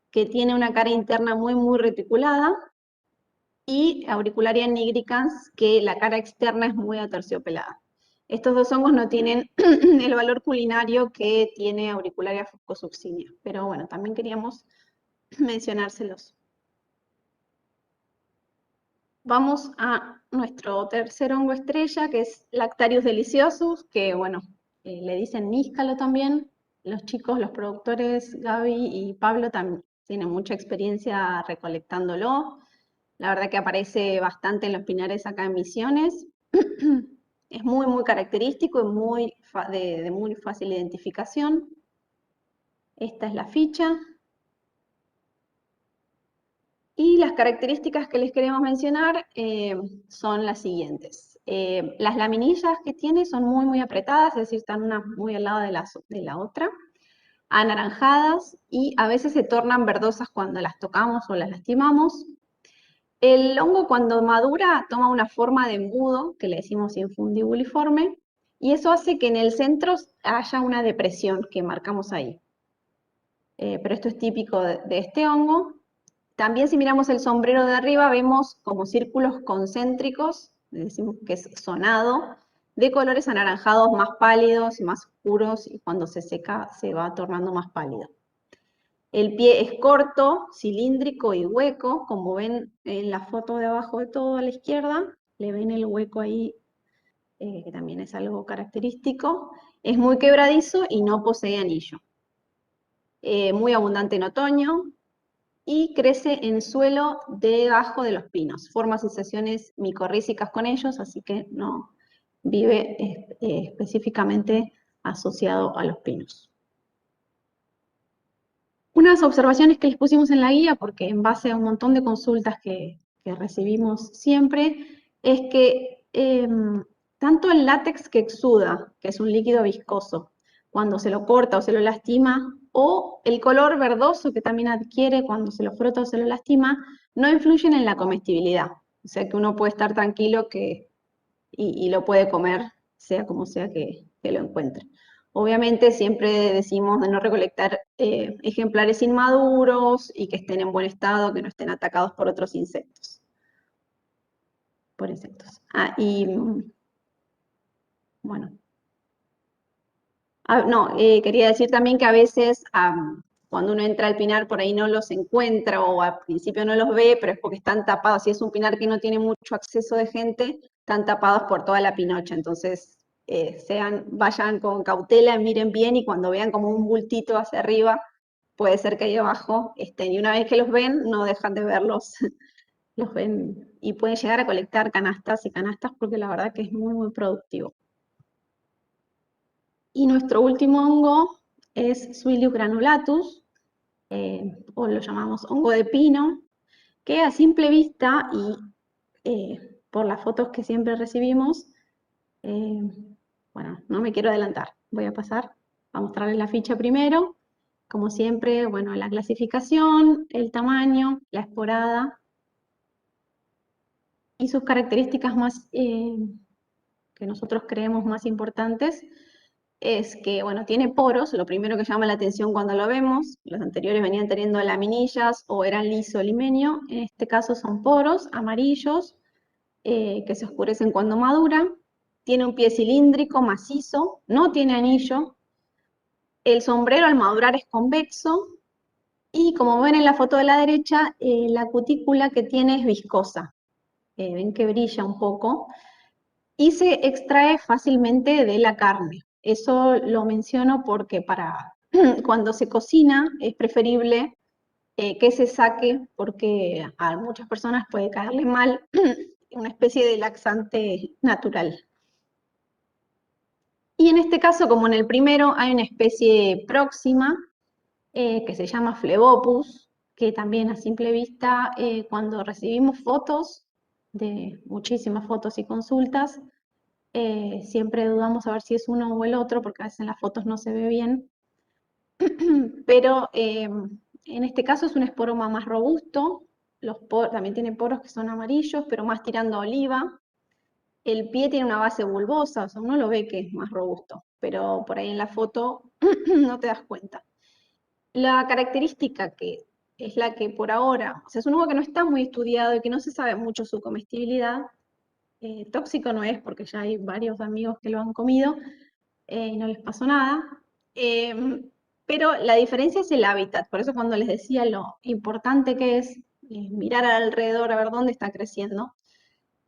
que tiene una cara interna muy, muy reticulada, y Auricularia nigricans, que la cara externa es muy aterciopelada. Estos dos hongos no tienen el valor culinario que tiene Auricularia fucosubcinia, pero bueno, también queríamos mencionárselos. Vamos a nuestro tercer hongo estrella, que es Lactarius deliciosus, que bueno, le dicen níscalo también. Los chicos, los productores, Gaby y Pablo, también tienen mucha experiencia recolectándolo. La verdad que aparece bastante en los pinares acá en Misiones. Es muy, muy característico y de muy fácil identificación. Esta es la ficha. Y las características que les queremos mencionar son las siguientes. Las laminillas que tiene son muy, muy apretadas, es decir, están una muy al lado de la otra, anaranjadas, y a veces se tornan verdosas cuando las tocamos o las lastimamos. El hongo, cuando madura, toma una forma de embudo, que le decimos infundibuliforme, y eso hace que en el centro haya una depresión que marcamos ahí. Pero esto es típico de este hongo. También, si miramos el sombrero de arriba, vemos como círculos concéntricos, decimos que es zonado, de colores anaranjados más pálidos, más oscuros, y cuando se seca se va tornando más pálido. El pie es corto, cilíndrico y hueco, como ven en la foto de abajo de todo a la izquierda, le ven el hueco ahí, que también es algo característico. Es muy quebradizo y no posee anillo. Muy abundante en otoño, y crece en suelo debajo de los pinos. Forma asociaciones micorrízicas con ellos, así que no vive específicamente asociado a los pinos. Unas observaciones que les pusimos en la guía, porque en base a un montón de consultas que recibimos siempre, es que tanto el látex que exuda, que es un líquido viscoso, cuando se lo corta o se lo lastima, o el color verdoso que también adquiere cuando se lo frota o se lo lastima, no influyen en la comestibilidad. O sea que uno puede estar tranquilo y lo puede comer, sea como sea que lo encuentre. Obviamente siempre decimos de no recolectar ejemplares inmaduros y que estén en buen estado, que no estén atacados por otros insectos. Por insectos. Y bueno. No, quería decir también que a veces cuando uno entra al pinar por ahí no los encuentra o al principio no los ve, pero es porque están tapados. Si es un pinar que no tiene mucho acceso de gente, están tapados por toda la pinocha. Entonces, vayan con cautela, miren bien y cuando vean como un bultito hacia arriba, puede ser que ahí abajo estén. Y una vez que los ven, no dejan de verlos. Los ven y pueden llegar a colectar canastas y canastas porque la verdad que es muy, muy productivo. Y nuestro último hongo es Suilius granulatus, o lo llamamos hongo de pino, que a simple vista y por las fotos que siempre recibimos, eh, bueno, no me quiero adelantar, voy a pasar a mostrarles la ficha primero. Como siempre, bueno, la clasificación, el tamaño, la esporada y sus características más que nosotros creemos más importantes es que, bueno, tiene poros, lo primero que llama la atención cuando lo vemos. Los anteriores venían teniendo laminillas o eran liso limenio, en este caso son poros amarillos que se oscurecen cuando maduran. Tiene un pie cilíndrico, macizo, no tiene anillo. El sombrero al madurar es convexo y como ven en la foto de la derecha, la cutícula que tiene es viscosa. Ven que brilla un poco y se extrae fácilmente de la carne. Eso lo menciono porque para cuando se cocina es preferible que se saque porque a muchas personas puede caerle mal una especie de laxante natural. Y en este caso, como en el primero, hay una especie próxima que se llama Phlebopus, que también a simple vista, cuando recibimos fotos, de muchísimas fotos y consultas, siempre dudamos a ver si es uno o el otro, porque a veces en las fotos no se ve bien. Pero en este caso es un esporoma más robusto, también tiene poros que son amarillos, pero más tirando a oliva. El pie tiene una base bulbosa, o sea, uno lo ve que es más robusto, pero por ahí en la foto no te das cuenta. La característica que es la que por ahora, o sea, es un hongo que no está muy estudiado y que no se sabe mucho su comestibilidad. Tóxico no es porque ya hay varios amigos que lo han comido y no les pasó nada. Pero la diferencia es el hábitat, por eso cuando les decía lo importante que es mirar alrededor a ver dónde está creciendo.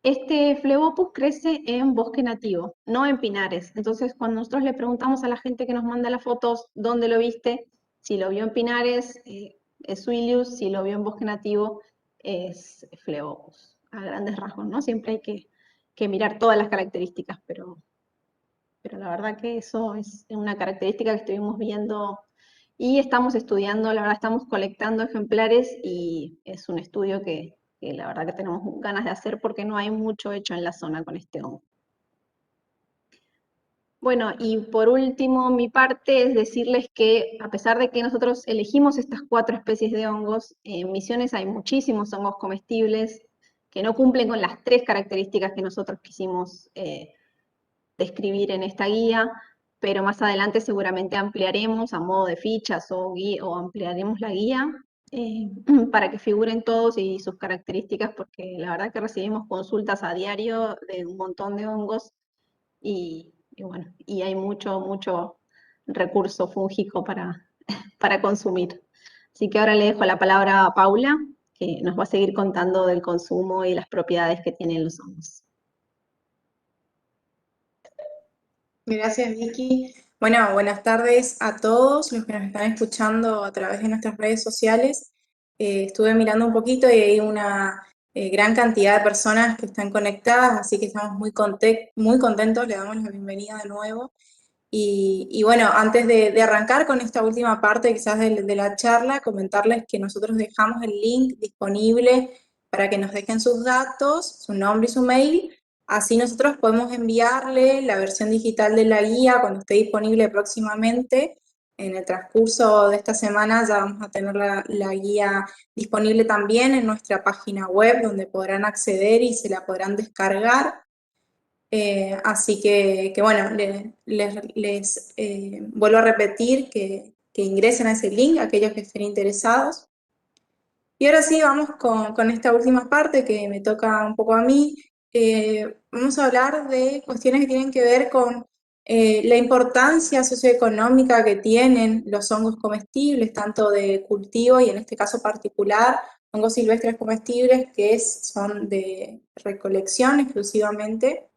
Este Phlebopus crece en bosque nativo, no en pinares. Entonces, cuando nosotros le preguntamos a la gente que nos manda las fotos dónde lo viste, si lo vio en pinares, es Suilius, si lo vio en bosque nativo, es Phlebopus, a grandes rasgos, ¿no? Siempre hay que mirar todas las características, pero la verdad que eso es una característica que estuvimos viendo y estamos estudiando, la verdad estamos colectando ejemplares y es un estudio que la verdad que tenemos ganas de hacer porque no hay mucho hecho en la zona con este hongo. Bueno, y por último, mi parte es decirles que a pesar de que nosotros elegimos estas 4 especies de hongos, en Misiones hay muchísimos hongos comestibles que no cumplen con las 3 características que nosotros quisimos describir en esta guía, pero más adelante seguramente ampliaremos a modo de fichas o ampliaremos la guía para que figuren todos y sus características, porque la verdad que recibimos consultas a diario de un montón de hongos y bueno, y hay mucho, mucho recurso fúngico para consumir. Así que ahora le dejo la palabra a Paula, que nos va a seguir contando del consumo y las propiedades que tienen los hongos. Gracias, Vicky. Bueno, buenas tardes a todos los que nos están escuchando a través de nuestras redes sociales. Estuve mirando un poquito y hay una gran cantidad de personas que están conectadas, así que estamos muy contentos, le damos la bienvenida de nuevo. Y bueno, antes de arrancar con esta última parte quizás de la charla, comentarles que nosotros dejamos el link disponible para que nos dejen sus datos, su nombre y su mail. Así nosotros podemos enviarle la versión digital de la guía cuando esté disponible próximamente. En el transcurso de esta semana ya vamos a tener la guía disponible también en nuestra página web, donde podrán acceder y se la podrán descargar. Así que bueno, les vuelvo a repetir que ingresen a ese link, aquellos que estén interesados. Y ahora sí, vamos con esta última parte que me toca un poco a mí. Vamos a hablar de cuestiones que tienen que ver con la importancia socioeconómica que tienen los hongos comestibles, tanto de cultivo y en este caso particular, hongos silvestres comestibles que son de recolección exclusivamente,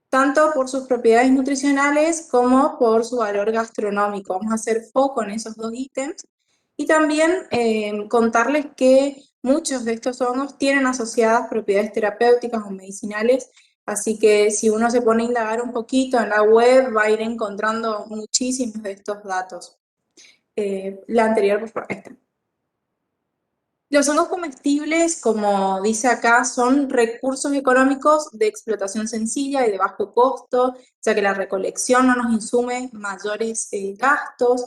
tanto por sus propiedades nutricionales como por su valor gastronómico. Vamos a hacer foco en esos dos ítems y también contarles que muchos de estos hongos tienen asociadas propiedades terapéuticas o medicinales, así que si uno se pone a indagar un poquito en la web va a ir encontrando muchísimos de estos datos. La anterior, por favor, esta. Los hongos comestibles, como dice acá, son recursos económicos de explotación sencilla y de bajo costo, ya que la recolección no nos insume mayores gastos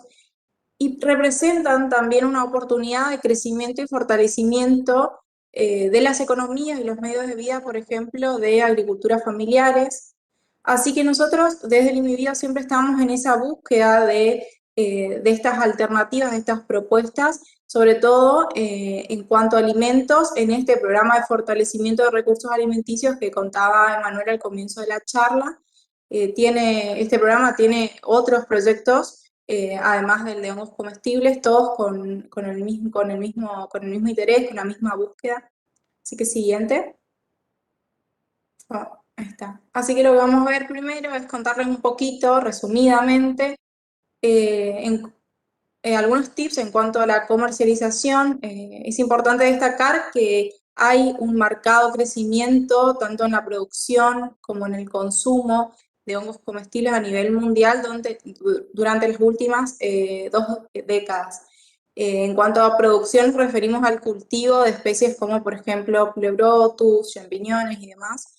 y representan también una oportunidad de crecimiento y fortalecimiento de las economías y los medios de vida, por ejemplo, de agriculturas familiares. Así que nosotros desde el INVIVIA siempre estamos en esa búsqueda de estas alternativas, de estas propuestas, sobre todo en cuanto a alimentos, en este programa de fortalecimiento de recursos alimenticios que contaba Emanuel al comienzo de la charla. Este programa tiene otros proyectos, además del de hongos comestibles, todos con el mismo interés, con la misma búsqueda. Así que siguiente. Oh, ahí está. Así que lo que vamos a ver primero es contarles un poquito, resumidamente, algunos tips en cuanto a la comercialización. Es importante destacar que hay un marcado crecimiento tanto en la producción como en el consumo de hongos comestibles a nivel mundial durante las últimas 2 décadas. En cuanto a producción, nos referimos al cultivo de especies como, por ejemplo, Pleurotus, champiñones y demás.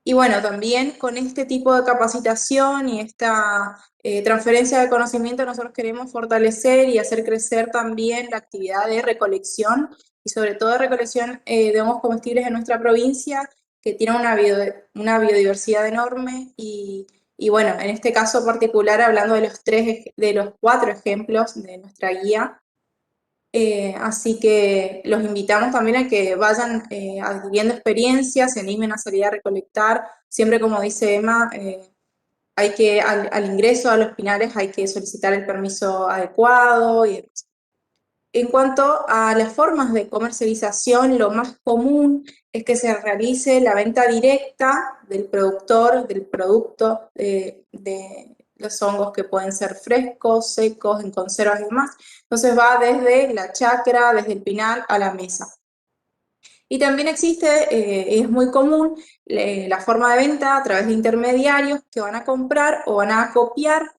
Y bueno, también con este tipo de capacitación y esta transferencia de conocimiento nosotros queremos fortalecer y hacer crecer también la actividad de recolección y sobre todo de recolección de hongos comestibles en nuestra provincia, que tiene una biodiversidad enorme y bueno, en este caso particular hablando de los 4 ejemplos de nuestra guía. Así que los invitamos también a que vayan adquiriendo experiencias, se animen a salir a recolectar. Siempre, como dice Emma, al ingreso a los pinares hay que solicitar el permiso adecuado. En cuanto a las formas de comercialización, lo más común es que se realice la venta directa del productor, del producto, de los hongos que pueden ser frescos, secos, en conservas y demás. Entonces va desde la chacra, desde el pinal a la mesa. Y también es muy común la forma de venta a través de intermediarios que van a comprar o van a copiar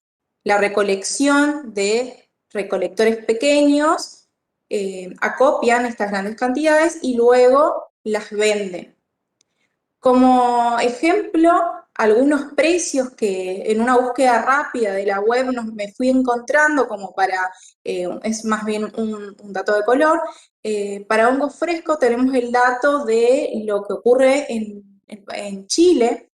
la recolección de recolectores pequeños, acopian estas grandes cantidades y luego las venden. Como ejemplo, algunos precios que en una búsqueda rápida de la web me fui encontrando como es más bien un dato de color. Para hongos frescos tenemos el dato de lo que ocurre en Chile.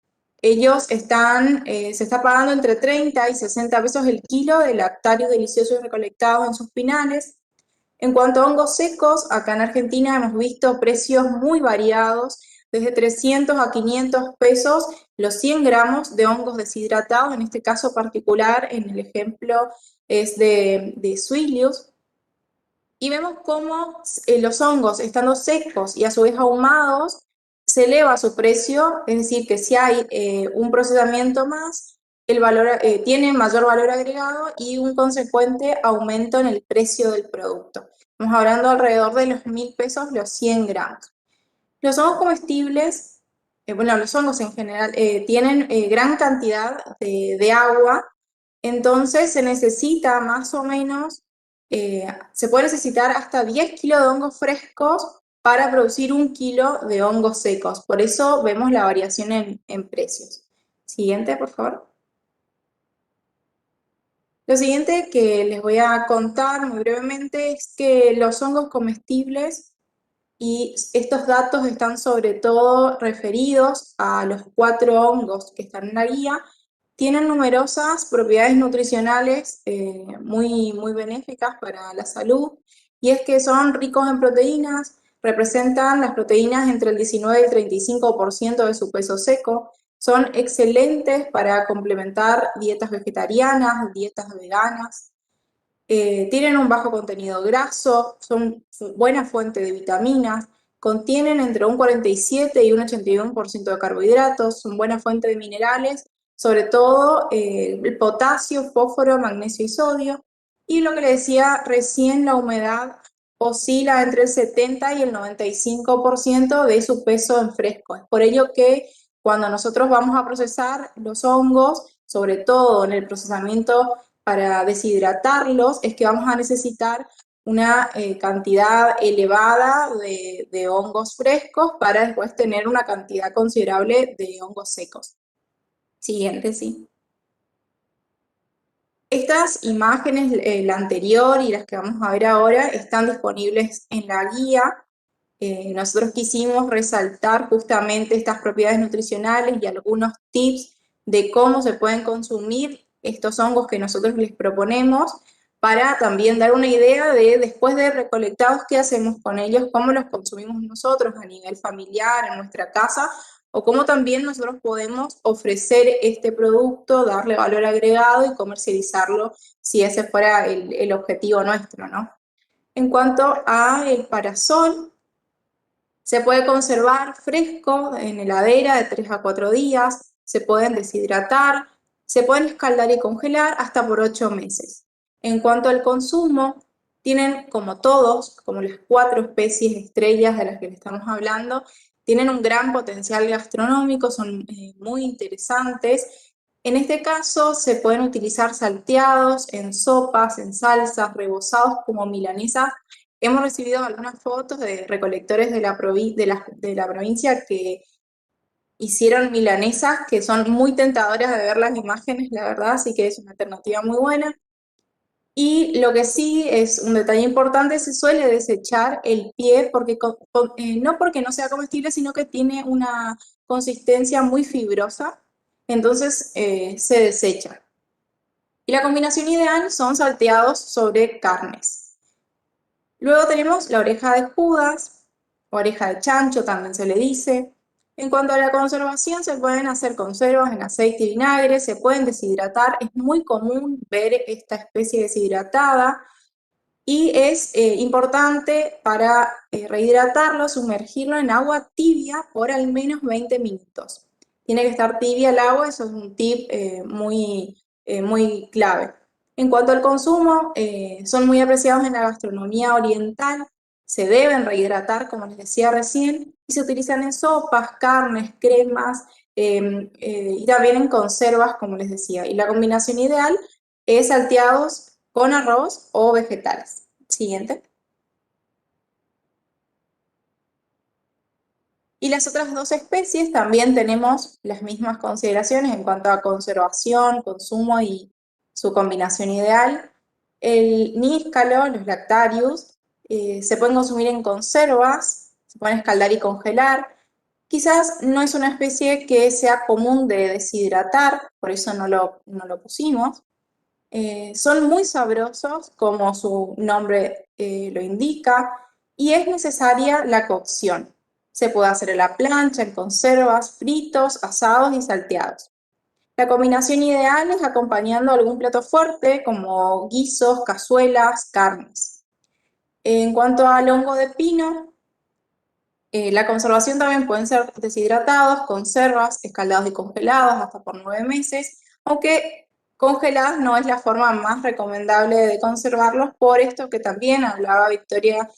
Ellos se está pagando entre 30 y 60 pesos el kilo de lactarios deliciosos recolectados en sus pinales. En cuanto a hongos secos, acá en Argentina hemos visto precios muy variados, desde 300 a 500 pesos los 100 gramos de hongos deshidratados, en este caso particular, en el ejemplo es de Suilius. Y vemos cómo los hongos, estando secos y a su vez ahumados, se eleva su precio, es decir, que si hay un procesamiento más, tiene mayor valor agregado y un consecuente aumento en el precio del producto. Estamos hablando alrededor de los 1.000 pesos los 100 gramos. Los hongos comestibles bueno, los hongos en general, tienen gran cantidad de agua, entonces se necesita más o menos, se puede necesitar hasta 10 kilos de hongos frescos para producir 1 kilo de hongos secos. Por eso vemos la variación en precios. Siguiente, por favor. Lo siguiente que les voy a contar muy brevemente es que los hongos comestibles, y estos datos están sobre todo referidos a los 4 hongos que están en la guía, tienen numerosas propiedades nutricionales muy benéficas para la salud, y es que son ricos en proteínas, representan las proteínas entre el 19 y el 35% de su peso seco, son excelentes para complementar dietas vegetarianas, dietas veganas, tienen un bajo contenido graso, son buena fuente de vitaminas, contienen entre un 47 y un 81% de carbohidratos, son buena fuente de minerales, sobre todo el potasio, fósforo, magnesio y sodio. Y lo que le decía recién, la humedad oscila entre el 70 y el 95% de su peso en fresco. Es por ello que cuando nosotros vamos a procesar los hongos, sobre todo en el procesamiento para deshidratarlos, es que vamos a necesitar una cantidad elevada de hongos frescos para después tener una cantidad considerable de hongos secos. Siguiente, sí. Estas imágenes, la anterior y las que vamos a ver ahora, están disponibles en la guía. Nosotros quisimos resaltar justamente estas propiedades nutricionales y algunos tips de cómo se pueden consumir estos hongos que nosotros les proponemos, para también dar una idea de, después de recolectados, qué hacemos con ellos, cómo los consumimos nosotros a nivel familiar, en nuestra casa, o cómo también nosotros podemos ofrecer este producto, darle valor agregado y comercializarlo, si ese fuera el objetivo nuestro, ¿no? En cuanto al parasol, se puede conservar fresco en heladera de 3 a 4 días, se pueden deshidratar, se pueden escaldar y congelar hasta por 8 meses. En cuanto al consumo, tienen, como todos, como las 4 especies estrellas de las que le estamos hablando, tienen un gran potencial gastronómico, son muy interesantes. En este caso se pueden utilizar salteados, en sopas, en salsas, rebozados como milanesas. Hemos recibido algunas fotos de recolectores de la provincia que hicieron milanesas que son muy tentadoras de ver las imágenes, la verdad, así que es una alternativa muy buena. Y lo que sí es un detalle importante, se suele desechar el pie, porque no porque no sea comestible, sino que tiene una consistencia muy fibrosa, entonces se desecha. Y la combinación ideal son salteados sobre carnes. Luego tenemos la oreja de Judas, oreja de chancho también se le dice. En cuanto a la conservación, se pueden hacer conservas en aceite y vinagre, se pueden deshidratar, es muy común ver esta especie deshidratada, y es importante para rehidratarlo, sumergirlo en agua tibia por al menos 20 minutos. Tiene que estar tibia el agua, eso es un tip muy clave. En cuanto al consumo, son muy apreciados en la gastronomía oriental, se deben rehidratar, como les decía recién, y se utilizan en sopas, carnes, cremas, y también en conservas, como les decía. Y la combinación ideal es salteados con arroz o vegetales. Siguiente. Y las otras 2 especies también tenemos las mismas consideraciones en cuanto a conservación, consumo y su combinación ideal. El níscalo, los lactarius, se pueden consumir en conservas, se pueden escaldar y congelar. Quizás no es una especie que sea común de deshidratar, por eso no lo pusimos. Son muy sabrosos, como su nombre lo indica, y es necesaria la cocción. Se puede hacer en la plancha, en conservas, fritos, asados y salteados. La combinación ideal es acompañando algún plato fuerte, como guisos, cazuelas, carnes. En cuanto al hongo de pino, la conservación también pueden ser deshidratados, conservas, escaldados y congelados hasta por 9 meses, aunque congeladas no es la forma más recomendable de conservarlos, por esto que también hablaba Victoria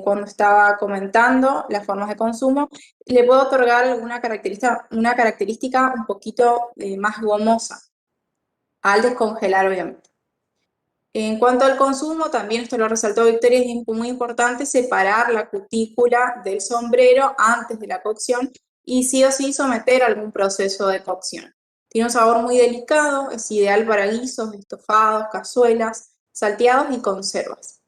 cuando estaba comentando las formas de consumo, le puedo otorgar una característica un poquito más gomosa al descongelar, obviamente. En cuanto al consumo, también esto lo resaltó Victoria, es muy importante separar la cutícula del sombrero antes de la cocción y sí o sí someter a algún proceso de cocción. Tiene un sabor muy delicado, es ideal para guisos, estofados, cazuelas, salteados y conservas.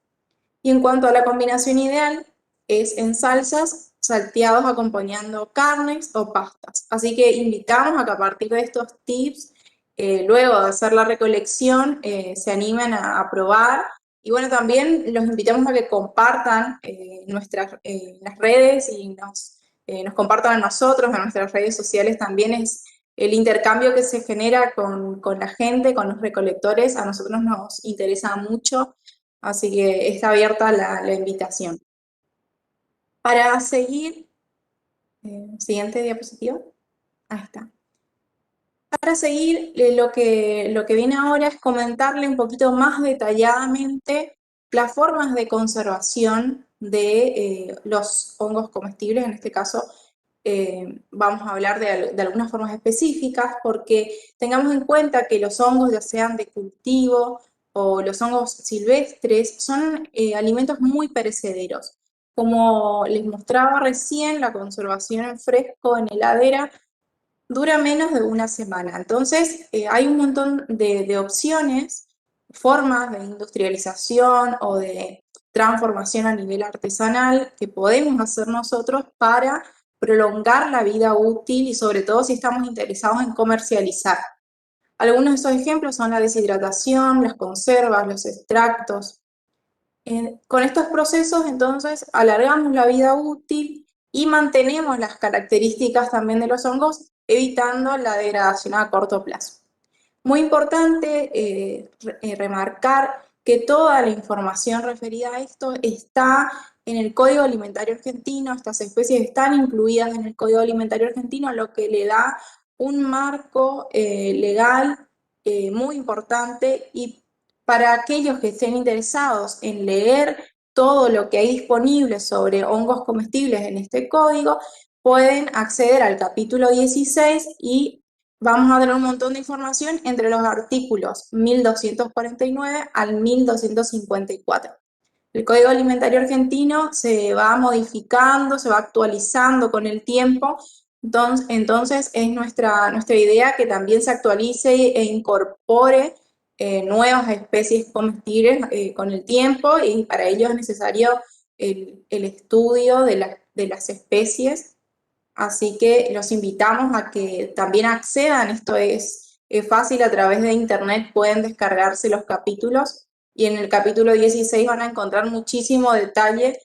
Y en cuanto a la combinación ideal, es en salsas, salteados acompañando carnes o pastas. Así que invitamos a que a partir de estos tips, luego de hacer la recolección, se animen a probar. Y bueno, también los invitamos a que compartan las redes y nos compartan a nosotros, a nuestras redes sociales. También es el intercambio que se genera con la gente, con los recolectores, a nosotros nos interesa mucho. Así que está abierta la invitación. Para seguir, siguiente diapositiva. Ahí está. Para seguir, lo que viene ahora es comentarle un poquito más detalladamente las formas de conservación de los hongos comestibles. En este caso, vamos a hablar de algunas formas específicas porque tengamos en cuenta que los hongos, ya sean de cultivo o los hongos silvestres, son alimentos muy perecederos. Como les mostraba recién, la conservación en fresco, en heladera, dura menos de una semana. Entonces, hay un montón de opciones, formas de industrialización o de transformación a nivel artesanal que podemos hacer nosotros para prolongar la vida útil y sobre todo si estamos interesados en comercializar. Algunos de esos ejemplos son la deshidratación, las conservas, los extractos. Con estos procesos, entonces, alargamos la vida útil y mantenemos las características también de los hongos, evitando la degradación a corto plazo. Muy importante remarcar que toda la información referida a esto está en el Código Alimentario Argentino, estas especies están incluidas en el Código Alimentario Argentino, lo que le da un marco legal muy importante, y para aquellos que estén interesados en leer todo lo que hay disponible sobre hongos comestibles en este código, pueden acceder al capítulo 16 y vamos a tener un montón de información entre los artículos 1249 al 1254. El Código Alimentario Argentino se va modificando, se va actualizando con el tiempo, entonces es nuestra idea que también se actualice e incorpore nuevas especies comestibles con el tiempo, y para ello es necesario el estudio de las especies. Así que los invitamos a que también accedan. Esto es fácil, a través de internet pueden descargarse los capítulos y en el capítulo 16 van a encontrar muchísimo detalle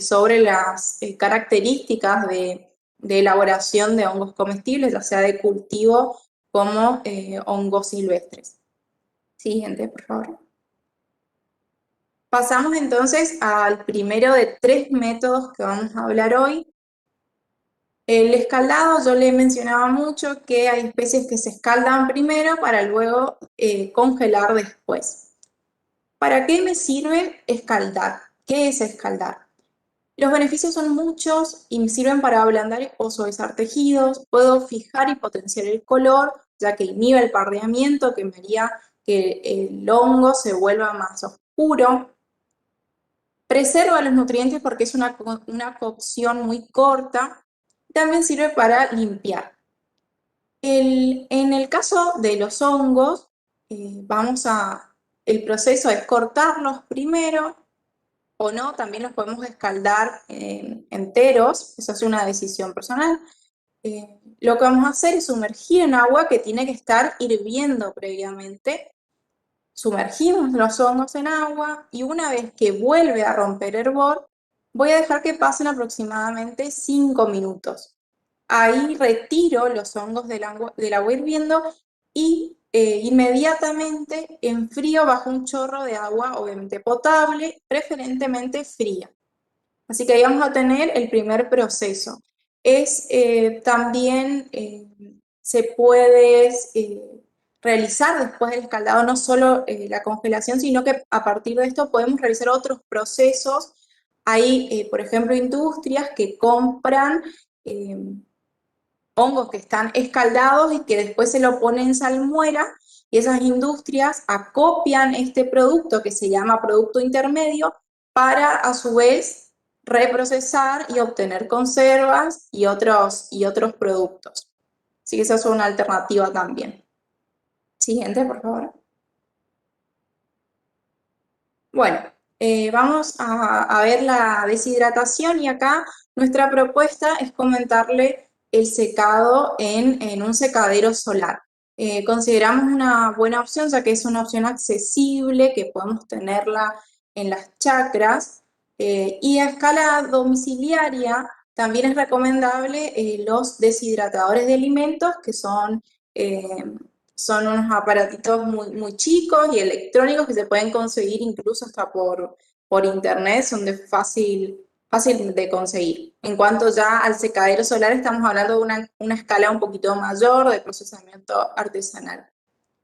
sobre las características de elaboración de hongos comestibles, ya sea de cultivo como hongos silvestres. Siguiente, por favor. Pasamos entonces al primero de 3 métodos que vamos a hablar hoy. El escaldado, yo le mencionaba mucho que hay especies que se escaldan primero para luego congelar después. ¿Para qué me sirve escaldar? ¿Qué es escaldar? Los beneficios son muchos y me sirven para ablandar o suavizar tejidos. Puedo fijar y potenciar el color, ya que inhibe el pardeamiento, que me haría que el hongo se vuelva más oscuro. Preserva los nutrientes porque es una cocción muy corta. También sirve para limpiar. En el caso de los hongos, el proceso es cortarlos primero, o no, también los podemos escaldar enteros, eso es una decisión personal. Lo que vamos a hacer es sumergir en agua que tiene que estar hirviendo previamente. Sumergimos los hongos en agua y una vez que vuelve a romper hervor, voy a dejar que pasen aproximadamente 5 minutos. Ahí retiro los hongos del agua hirviendo y inmediatamente enfrío bajo un chorro de agua, obviamente potable, preferentemente fría. Así que ahí vamos a tener el primer proceso. También se puede realizar después del escaldado no solo la congelación, sino que a partir de esto podemos realizar otros procesos Hay, por ejemplo, industrias que compran hongos que están escaldados y que después se lo ponen en salmuera, y esas industrias acopian este producto que se llama producto intermedio para a su vez reprocesar y obtener conservas y otros productos. Así que esa es una alternativa también. Siguiente, por favor. Bueno, vamos a ver la deshidratación, y acá nuestra propuesta es comentarle el secado en un secadero solar. Consideramos una buena opción, ya que es una opción accesible, que podemos tenerla en las chacras, y a escala domiciliaria también es recomendable los deshidratadores de alimentos, que son unos aparatitos muy chicos y electrónicos que se pueden conseguir incluso hasta por internet, son de fácil de conseguir. En cuanto ya al secadero solar, estamos hablando de una escala un poquito mayor de procesamiento artesanal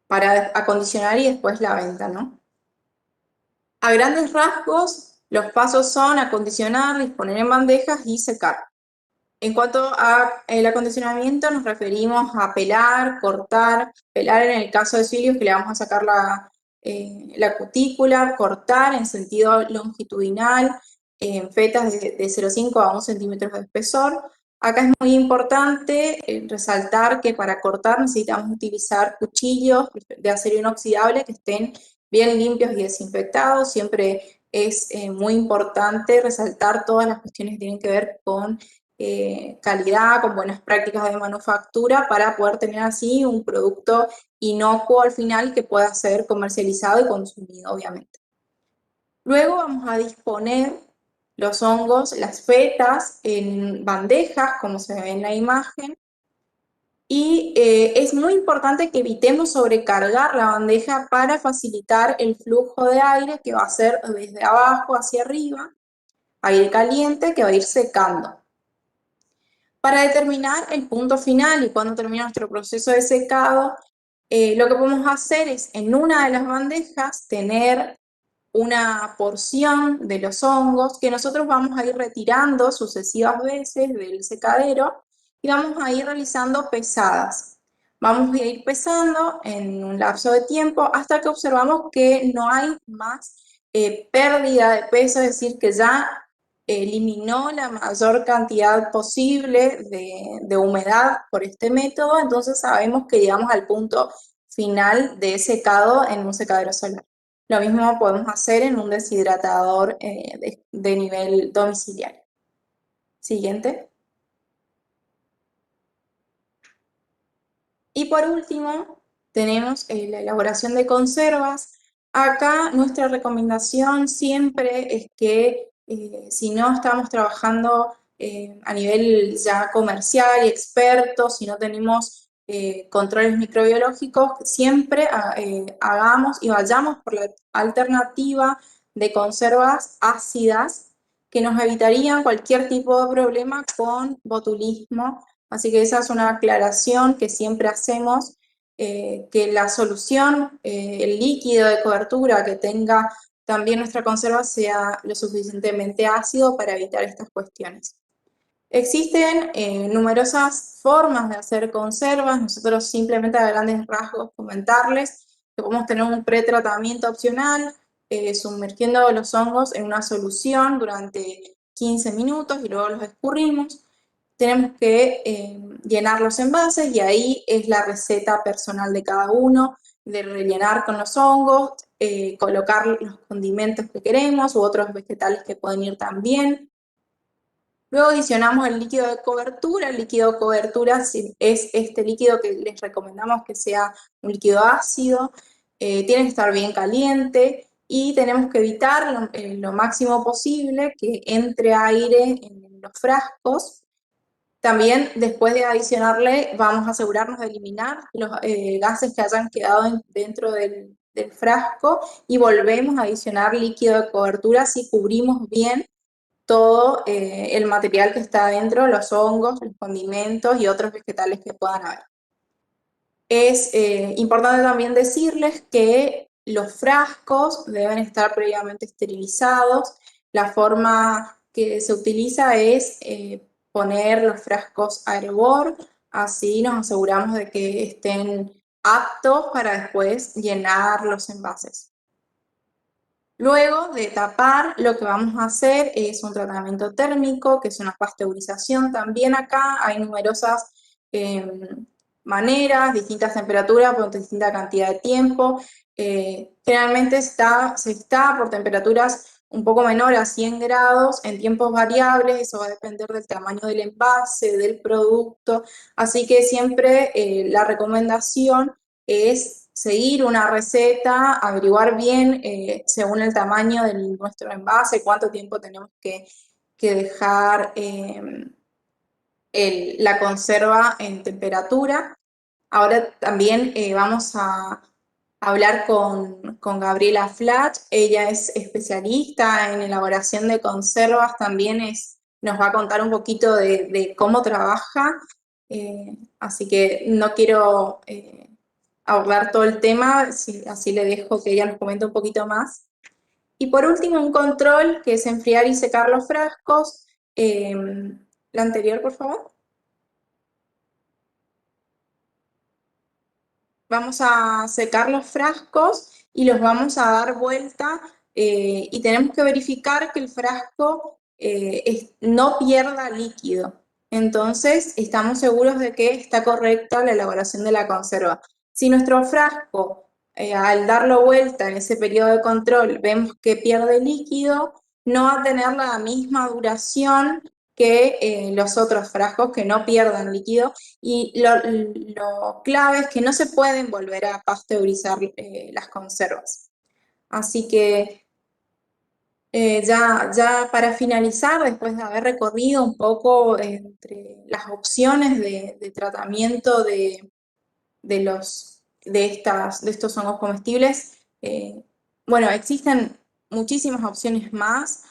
para acondicionar y después la venta, ¿no? A grandes rasgos, los pasos son acondicionar, disponer en bandejas y secar. En cuanto al acondicionamiento, nos referimos a pelar, cortar, pelar en el caso de cilios, que le vamos a sacar la cutícula, cortar en sentido longitudinal, en fetas de 0,5 a 1 centímetro de espesor. Acá es muy importante resaltar que para cortar necesitamos utilizar cuchillos de acero inoxidable que estén bien limpios y desinfectados. Siempre es muy importante resaltar todas las cuestiones que tienen que ver con calidad, con buenas prácticas de manufactura, para poder tener así un producto inocuo al final que pueda ser comercializado y consumido, obviamente. Luego vamos a disponer los hongos, las fetas, en bandejas, como se ve en la imagen, y es muy importante que evitemos sobrecargar la bandeja para facilitar el flujo de aire, que va a ser desde abajo hacia arriba, aire caliente que va a ir secando. Para determinar el punto final y cuándo termina nuestro proceso de secado, lo que podemos hacer es en una de las bandejas tener una porción de los hongos que nosotros vamos a ir retirando sucesivas veces del secadero y vamos a ir realizando pesadas. Vamos a ir pesando en un lapso de tiempo hasta que observamos que no hay más pérdida de peso, es decir, que ya eliminó la mayor cantidad posible de humedad por este método. Entonces sabemos que llegamos al punto final de secado en un secadero solar. Lo mismo podemos hacer en un deshidratador de nivel domiciliario. Siguiente. Y por último, tenemos la elaboración de conservas. Acá nuestra recomendación siempre es que si no estamos trabajando a nivel ya comercial y experto, si no tenemos controles microbiológicos, siempre hagamos y vayamos por la alternativa de conservas ácidas que nos evitarían cualquier tipo de problema con botulismo. Así que esa es una aclaración que siempre hacemos, que la solución, el líquido de cobertura que tenga también nuestra conserva sea lo suficientemente ácido para evitar estas cuestiones. Existen numerosas formas de hacer conservas. Nosotros simplemente a grandes rasgos comentarles que podemos tener un pretratamiento opcional, sumergiendo los hongos en una solución durante 15 minutos y luego los escurrimos. Tenemos que llenar los envases y ahí es la receta personal de cada uno, de rellenar con los hongos, colocar los condimentos que queremos u otros vegetales que pueden ir también. Luego adicionamos el líquido de cobertura. El líquido de cobertura es este líquido que les recomendamos que sea un líquido ácido, tiene que estar bien caliente y tenemos que evitar lo máximo posible que entre aire en los frascos. También, después de adicionarle, vamos a asegurarnos de eliminar los gases que hayan quedado dentro del frasco, y volvemos a adicionar líquido de cobertura si cubrimos bien todo el material que está dentro, los hongos, los condimentos y otros vegetales que puedan haber. Es importante también decirles que los frascos deben estar previamente esterilizados. La forma que se utiliza es poner los frascos a hervor, así nos aseguramos de que estén aptos para después llenar los envases. Luego de tapar, lo que vamos a hacer es un tratamiento térmico, que es una pasteurización. También acá hay numerosas maneras, distintas temperaturas por distinta cantidad de tiempo. Generalmente se está por temperaturas un poco menores a 100 grados en tiempos variables, eso va a depender del tamaño del envase, del producto, así que siempre la recomendación es seguir una receta, averiguar bien según el tamaño de nuestro envase, cuánto tiempo tenemos que dejar la conserva en temperatura. Ahora también vamos a hablar con Gabriela Flach. Ella es especialista en elaboración de conservas, también nos va a contar un poquito de cómo trabaja, así que no quiero abordar todo el tema, así le dejo que ella nos comente un poquito más. Y por último, un control, que es enfriar y secar los frascos. La anterior, por favor. Vamos a secar los frascos y los vamos a dar vuelta y tenemos que verificar que el frasco no pierda líquido. Entonces, estamos seguros de que está correcta la elaboración de la conserva. Si nuestro frasco, al darlo vuelta en ese periodo de control, vemos que pierde líquido, no va a tener la misma duración que los otros frascos que no pierdan líquido, y lo clave es que no se pueden volver a pasteurizar las conservas. Así que ya para finalizar, después de haber recorrido un poco entre las opciones de tratamiento de estos hongos comestibles, bueno, existen muchísimas opciones más.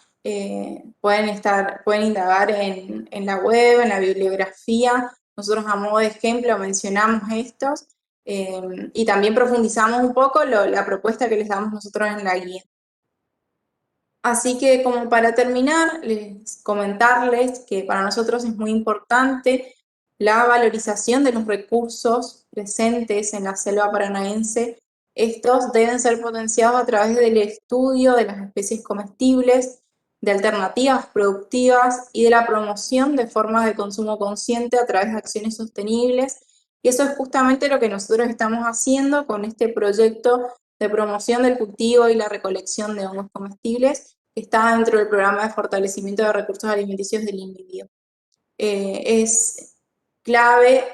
Pueden indagar en la web, en la bibliografía. Nosotros a modo de ejemplo mencionamos estos y también profundizamos un poco la propuesta que les damos nosotros en la guía. Así que como para terminar, comentarles que para nosotros es muy importante la valorización de los recursos presentes en la selva paranaense. Estos deben ser potenciados a través del estudio de las especies comestibles, de alternativas productivas y de la promoción de formas de consumo consciente a través de acciones sostenibles. Y eso es justamente lo que nosotros estamos haciendo con este proyecto de promoción del cultivo y la recolección de hongos comestibles, que está dentro del programa de fortalecimiento de recursos alimenticios del INVIDIO. Es clave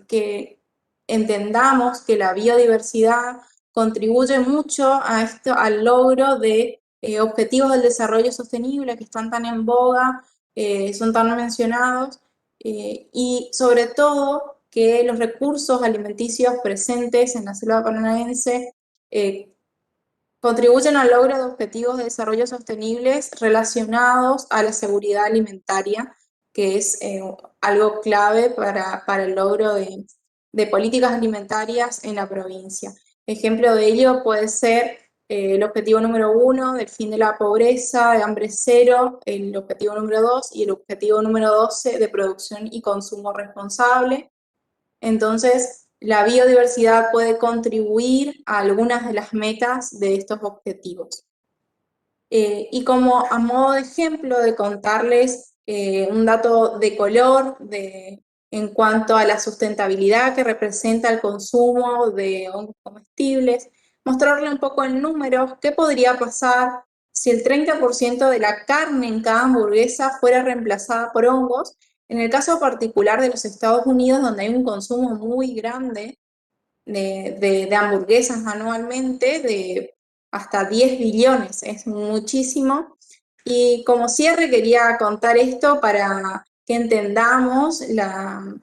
que entendamos que la biodiversidad contribuye mucho a al logro de objetivos del desarrollo sostenible que están tan en boga, son tan mencionados, y sobre todo que los recursos alimenticios presentes en la selva paranaense contribuyen al logro de objetivos de desarrollo sostenibles relacionados a la seguridad alimentaria, que es algo clave para el logro de políticas alimentarias en la provincia. Ejemplo de ello puede ser el objetivo número 1 del fin de la pobreza, de hambre cero, el objetivo número 2 y el objetivo número 12 de producción y consumo responsable. Entonces, la biodiversidad puede contribuir a algunas de las metas de estos objetivos. Y como a modo de ejemplo de contarles un dato de color en cuanto a la sustentabilidad que representa el consumo de hongos comestibles, mostrarle un poco en números qué podría pasar si el 30% de la carne en cada hamburguesa fuera reemplazada por hongos. En el caso particular de los Estados Unidos, donde hay un consumo muy grande de hamburguesas anualmente, de hasta 10 billones, es muchísimo. Y como cierre quería contar esto para que entendamos la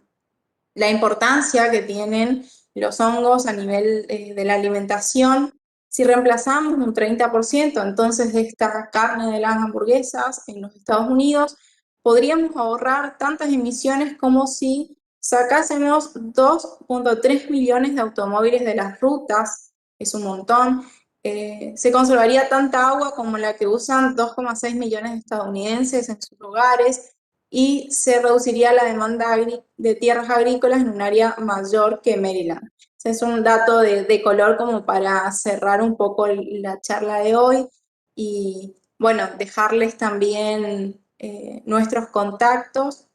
importancia que tienen los hongos a nivel de la alimentación. Si reemplazamos un 30% entonces de esta carne de las hamburguesas en los Estados Unidos, podríamos ahorrar tantas emisiones como si sacásemos 2.3 millones de automóviles de las rutas, es un montón, se conservaría tanta agua como la que usan 2,6 millones de estadounidenses en sus hogares y se reduciría la demanda de tierras agrícolas en un área mayor que Maryland. Ese es un dato de color como para cerrar un poco la charla de hoy y bueno, dejarles también nuestros contactos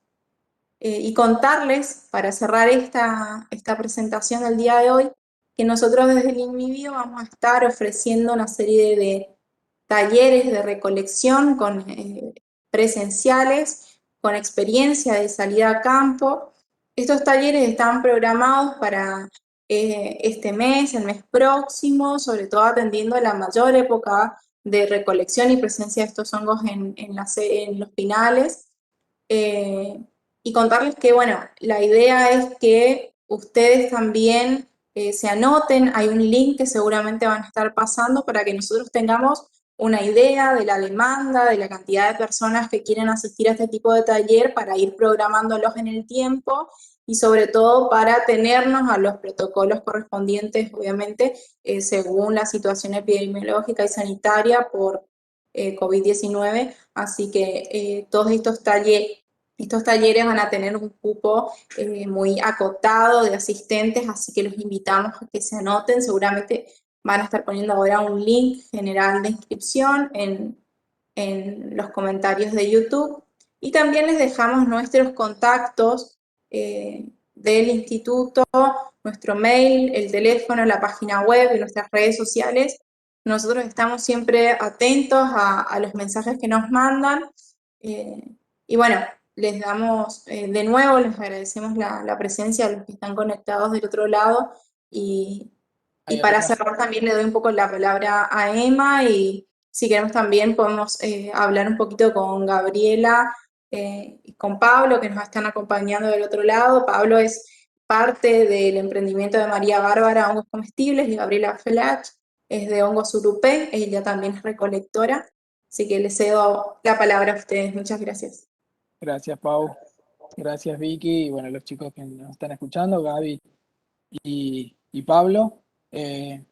y contarles, para cerrar esta presentación del día de hoy, que nosotros desde el INMIBio vamos a estar ofreciendo una serie de talleres de recolección presenciales, con experiencia de salida a campo. Estos talleres están programados para este mes, el mes próximo, sobre todo atendiendo a la mayor época de recolección y presencia de estos hongos en los pinales. Eh, y contarles que, bueno, la idea es que ustedes también se anoten, hay un link que seguramente van a estar pasando para que nosotros tengamos una idea de la demanda, de la cantidad de personas que quieren asistir a este tipo de taller para ir programándolos en el tiempo y sobre todo para tenernos a los protocolos correspondientes, obviamente, según la situación epidemiológica y sanitaria por COVID-19. Así que todos estos talleres van a tener un cupo muy acotado de asistentes, así que los invitamos a que se anoten. Seguramente van a estar poniendo ahora un link general de inscripción en los comentarios de YouTube. Y también les dejamos nuestros contactos del instituto, nuestro mail, el teléfono, la página web y nuestras redes sociales. Nosotros estamos siempre atentos a los mensajes que nos mandan. Y bueno, les damos, de nuevo, les agradecemos la presencia de los que están conectados del otro lado. Y Hay para algunas, cerrar también le doy un poco la palabra a Emma y si queremos también podemos hablar un poquito con Gabriela y con Pablo, que nos están acompañando del otro lado. Pablo es parte del emprendimiento de María Bárbara Hongos Comestibles y Gabriela Flach es de Hongos Urupé, ella también es recolectora, así que les cedo la palabra a ustedes. Muchas gracias. gracias Pau, gracias Vicky, y bueno, los chicos que nos están escuchando, Gaby y Pablo. Eh,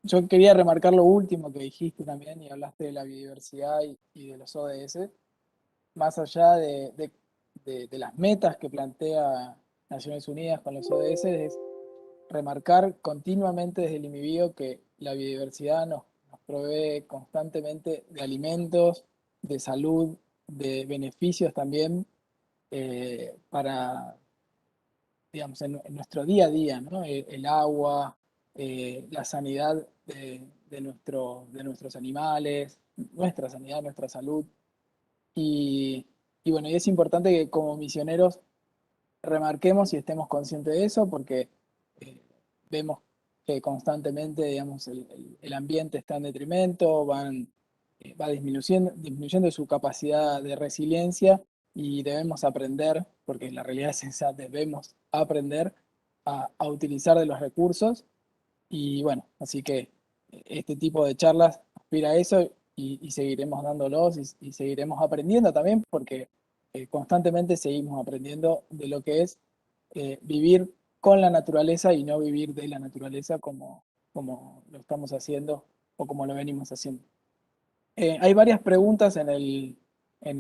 yo quería remarcar lo último que dijiste también, y hablaste de la biodiversidad y de los ODS, más allá de las metas que plantea Naciones Unidas con los ODS, es remarcar continuamente desde el INMIBio que la biodiversidad nos provee constantemente de alimentos, de salud, de beneficios también para, digamos, en nuestro día a día, ¿no? El agua, la sanidad de nuestros animales, nuestra sanidad, nuestra salud. Y, y bueno, y es importante que como misioneros remarquemos y estemos conscientes de eso porque eh, vemos que constantemente, digamos, el ambiente está en detrimento, va disminuyendo su capacidad de resiliencia y debemos aprender, porque la realidad es esa, debemos aprender a utilizar de los recursos y bueno, así que este tipo de charlas aspira a eso y seguiremos dándolos y seguiremos aprendiendo también porque constantemente seguimos aprendiendo de lo que es vivir con la naturaleza y no vivir de la naturaleza como lo estamos haciendo o como lo venimos haciendo. Hay varias preguntas en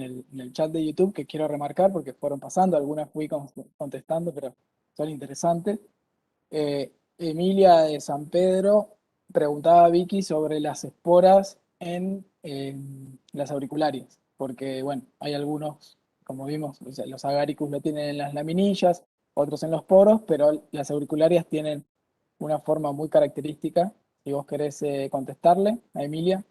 el chat de YouTube que quiero remarcar porque fueron pasando, algunas fui contestando, pero son interesantes. Emilia de San Pedro preguntaba a Vicky sobre las esporas en las auricularias, porque bueno, hay algunos, como vimos, o sea, los agaricus lo tienen en las laminillas, otros en los poros, pero las auricularias tienen una forma muy característica. Si vos querés contestarle a Emilia.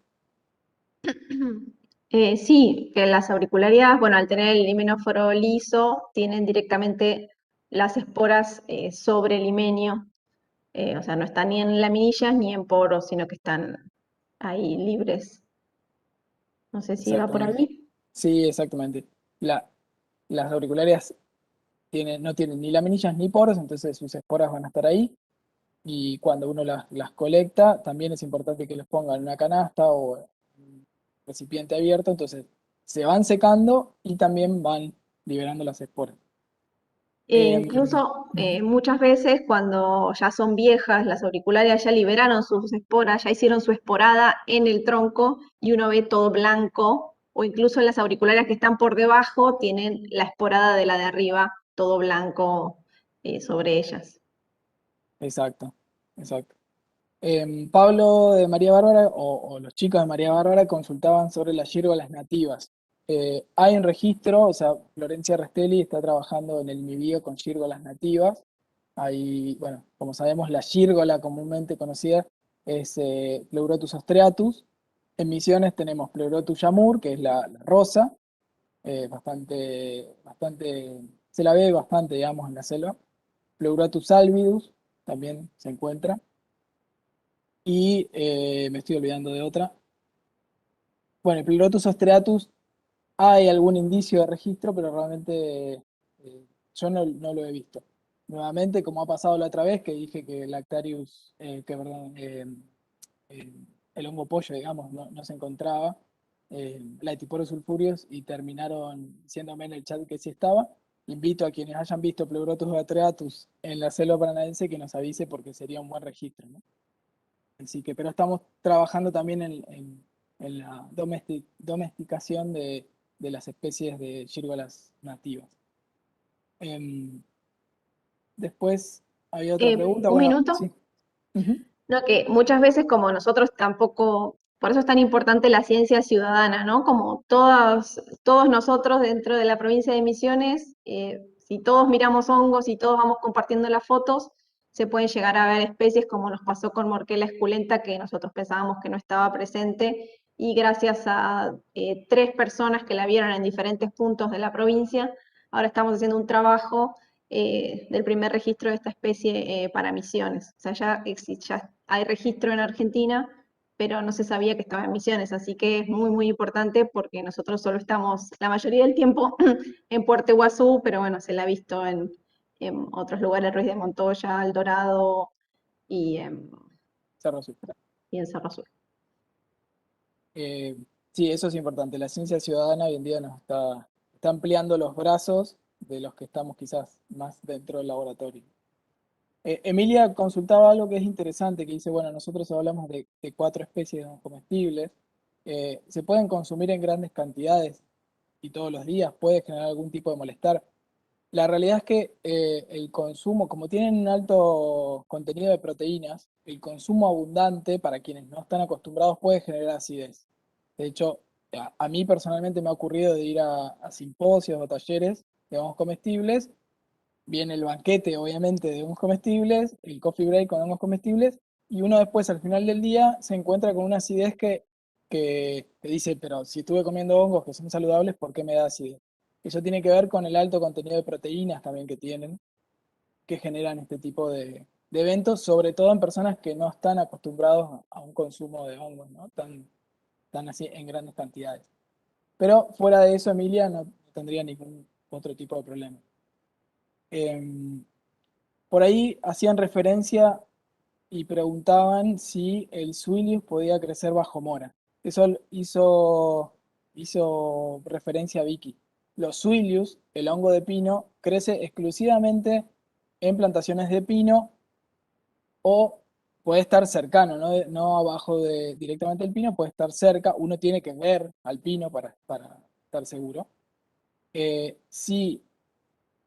Sí, que las auricularidades, bueno, al tener el himenóforo liso, tienen directamente las esporas sobre el himenio, o sea, no están ni en laminillas ni en poros, sino que están ahí libres. No sé si va por Exactamente. ahí. Sí, exactamente. Las auricularias no tienen ni laminillas ni poros, entonces sus esporas van a estar ahí. Y cuando uno las colecta, también es importante que los ponga en una canasta o en un recipiente abierto, entonces se van secando y también van liberando las esporas. Incluso muchas veces cuando ya son viejas, las auriculares ya liberaron sus esporas, ya hicieron su esporada en el tronco y uno ve todo blanco, o incluso las auriculares que están por debajo tienen la esporada de la de arriba, todo blanco sobre ellas. Exacto, exacto. Pablo de María Bárbara o los chicos de María Bárbara consultaban sobre las gírgolas nativas. Hay un registro, o sea, Florencia Restelli está trabajando en el MIBIO con gírgolas nativas. Hay, bueno, como sabemos, la gírgola comúnmente conocida es Pleurotus ostreatus. En Misiones tenemos Pleurotus yamur, que es la rosa, bastante, se la ve bastante, digamos, en la selva. Pleurotus albidus también se encuentra. Y me estoy olvidando de otra. Bueno, el Pleurotus ostreatus hay algún indicio de registro, pero realmente yo no lo he visto. Nuevamente, como ha pasado la otra vez, que dije que Lactarius, perdón, eh, el hongo pollo, digamos, no se encontraba, la Etiporus sulfurius, y terminaron diciéndome en el chat que sí estaba. Invito a quienes hayan visto Pleurotus ostreatus en la selva paranaense que nos avise porque sería un buen registro, ¿no? Así que, pero estamos trabajando también en la domesticación de las especies de gírgolas nativas. Em, Después había otra pregunta. Un Bueno, minuto. sí. Ujú. No, que muchas veces como nosotros tampoco, por eso es tan importante la ciencia ciudadana, ¿no? Como todos nosotros dentro de la provincia de Misiones, si todos miramos hongos y todos vamos compartiendo las fotos, se pueden llegar a ver especies como nos pasó con Morquela esculenta, que nosotros pensábamos que no estaba presente, y gracias a 3 personas que la vieron en diferentes puntos de la provincia, ahora estamos haciendo un trabajo del primer registro de esta especie para Misiones. O sea, ya hay registro en Argentina, pero no se sabía que estaba en Misiones, así que es muy, muy importante porque nosotros solo estamos la mayoría del tiempo en Puerto Iguazú, pero bueno, se la ha visto en otros lugares, Ruiz de Montoya, El Dorado y, Cerro Azul. y en Cerro Azul. Eh, sí, eso es importante. La ciencia ciudadana hoy en día nos está ampliando los brazos de los que estamos quizás más dentro del laboratorio. Emilia consultaba algo que es interesante, que dice, bueno, nosotros hablamos de 4 especies de comestibles, se pueden consumir en grandes cantidades y todos los días, puede generar algún tipo de malestar. La realidad es que el consumo, como tienen un alto contenido de proteínas, el consumo abundante para quienes no están acostumbrados puede generar acidez. De hecho, a mí personalmente me ha ocurrido de ir a simposios o talleres de hongos comestibles. Viene el banquete, obviamente, de hongos comestibles, el coffee break con hongos comestibles, y uno después, al final del día, se encuentra con una acidez que dice, pero si estuve comiendo hongos que son saludables, ¿por qué me da acidez? Eso tiene que ver con el alto contenido de proteínas también que tienen, que generan este tipo de eventos, sobre todo en personas que no están acostumbrados a un consumo de hongos, ¿no? Tan así en grandes cantidades. Pero fuera de eso, Emilia, no tendría ningún otro tipo de problema. Em, por ahí hacían referencia y preguntaban si el Suilius podía crecer bajo mora. Eso hizo referencia a Vicky. Los Suilius, el hongo de pino, crece exclusivamente en plantaciones de pino o puede estar cercano, no abajo directamente del pino, puede estar cerca. Uno tiene que ver al pino para estar seguro. Si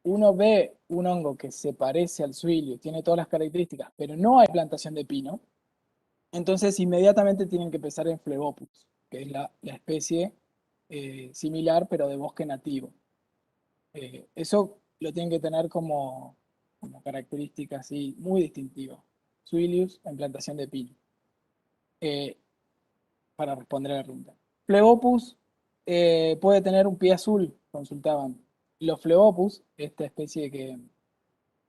uno ve un hongo que se parece al suilio, tiene todas las características, pero no hay plantación de pino, entonces inmediatamente tienen que pensar en Flebopus, que es la especie similar pero de bosque nativo. Eso lo tienen que tener como característica así muy distintiva. Suilius en plantación de pino. Eh, para responder a la pregunta. Flebopus puede tener un pie azul, consultaban. Los Flebopus, esta especie que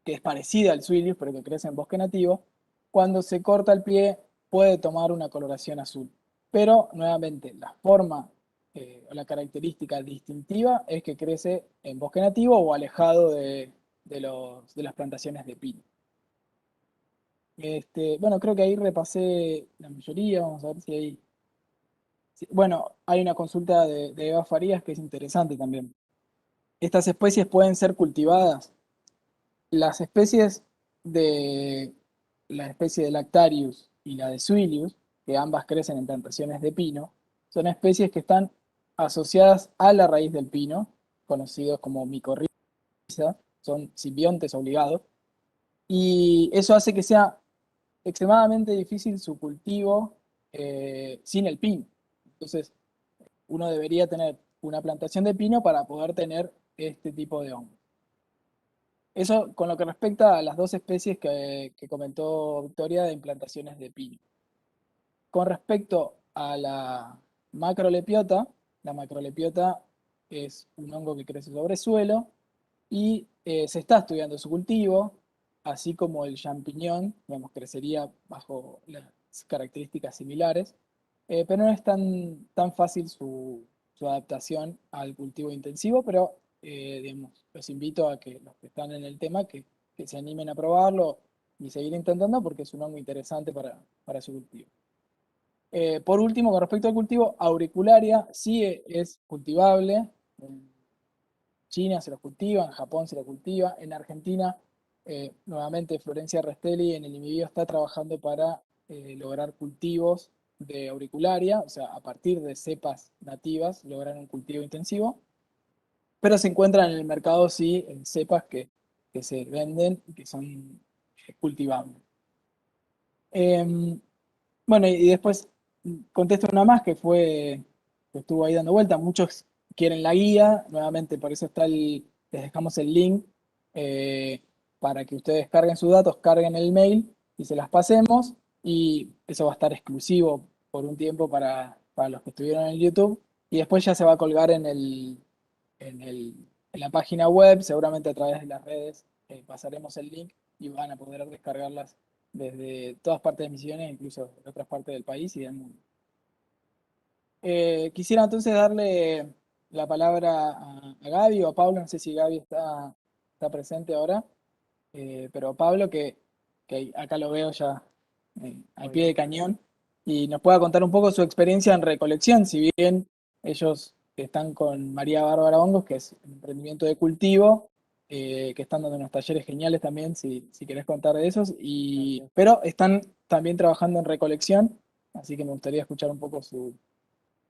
es parecida al Suilius, pero que crece en bosque nativo, cuando se corta el pie puede tomar una coloración azul. Pero, nuevamente, la forma o la característica distintiva es que crece en bosque nativo o alejado de las plantaciones de pino. Bueno, creo que ahí repasé la mayoría, vamos a ver si hay... Bueno, hay una consulta de Eva Farías que es interesante también. ¿Estas especies pueden ser cultivadas? las especies de la especie de Lactarius y la de Suilius, que ambas crecen en plantaciones de pino, son especies que están asociadas a la raíz del pino, conocidos como micorriza, son simbiontes obligados, y eso hace que sea extremadamente difícil su cultivo sin el pino. Entonces, uno debería tener una plantación de pino para poder tener este tipo de hongos. Eso con lo que respecta a las dos especies que comentó Victoria de implantaciones de pino. Con respecto a la macrolepiota es un hongo que crece sobre suelo y se está estudiando su cultivo, así como el champiñón, digamos, crecería bajo las características similares, pero no es tan fácil su adaptación al cultivo intensivo, pero digamos, los invito a que los que están en el tema que se animen a probarlo y seguir intentando porque es un hongo interesante para su cultivo. Por último, con respecto al cultivo, auricularia sí es cultivable. En China se lo cultiva, en Japón se lo cultiva, en Argentina, nuevamente Florencia Restelli en el IMIBio está trabajando para lograr cultivos de auricularia, o sea, a partir de cepas nativas, lograr un cultivo intensivo, pero se encuentran en el mercado sí en cepas que se venden y que son cultivables. Bueno, y después contesto una más que estuvo ahí dando vuelta. Muchos quieren la guía, nuevamente por eso les dejamos el link para que ustedes carguen sus datos, carguen el mail y se las pasemos. Y eso va a estar exclusivo por un tiempo para los que estuvieron en YouTube. Y después ya se va a colgar en la página web, seguramente a través de las redes pasaremos el link y van a poder descargarlas desde todas partes de Misiones, incluso de otras partes del país y del mundo. Quisiera entonces darle la palabra a Gaby o a Pablo, no sé si Gaby está presente ahora, pero Pablo, que acá lo veo ya al Muy pie de bien. cañón, y nos pueda contar un poco su experiencia en recolección, si bien ellos están con María Bárbara Hongos, que es un emprendimiento de cultivo, que están dando unos talleres geniales también, si querés contar de esos, Gracias. pero están también trabajando en recolección, así que me gustaría escuchar un poco su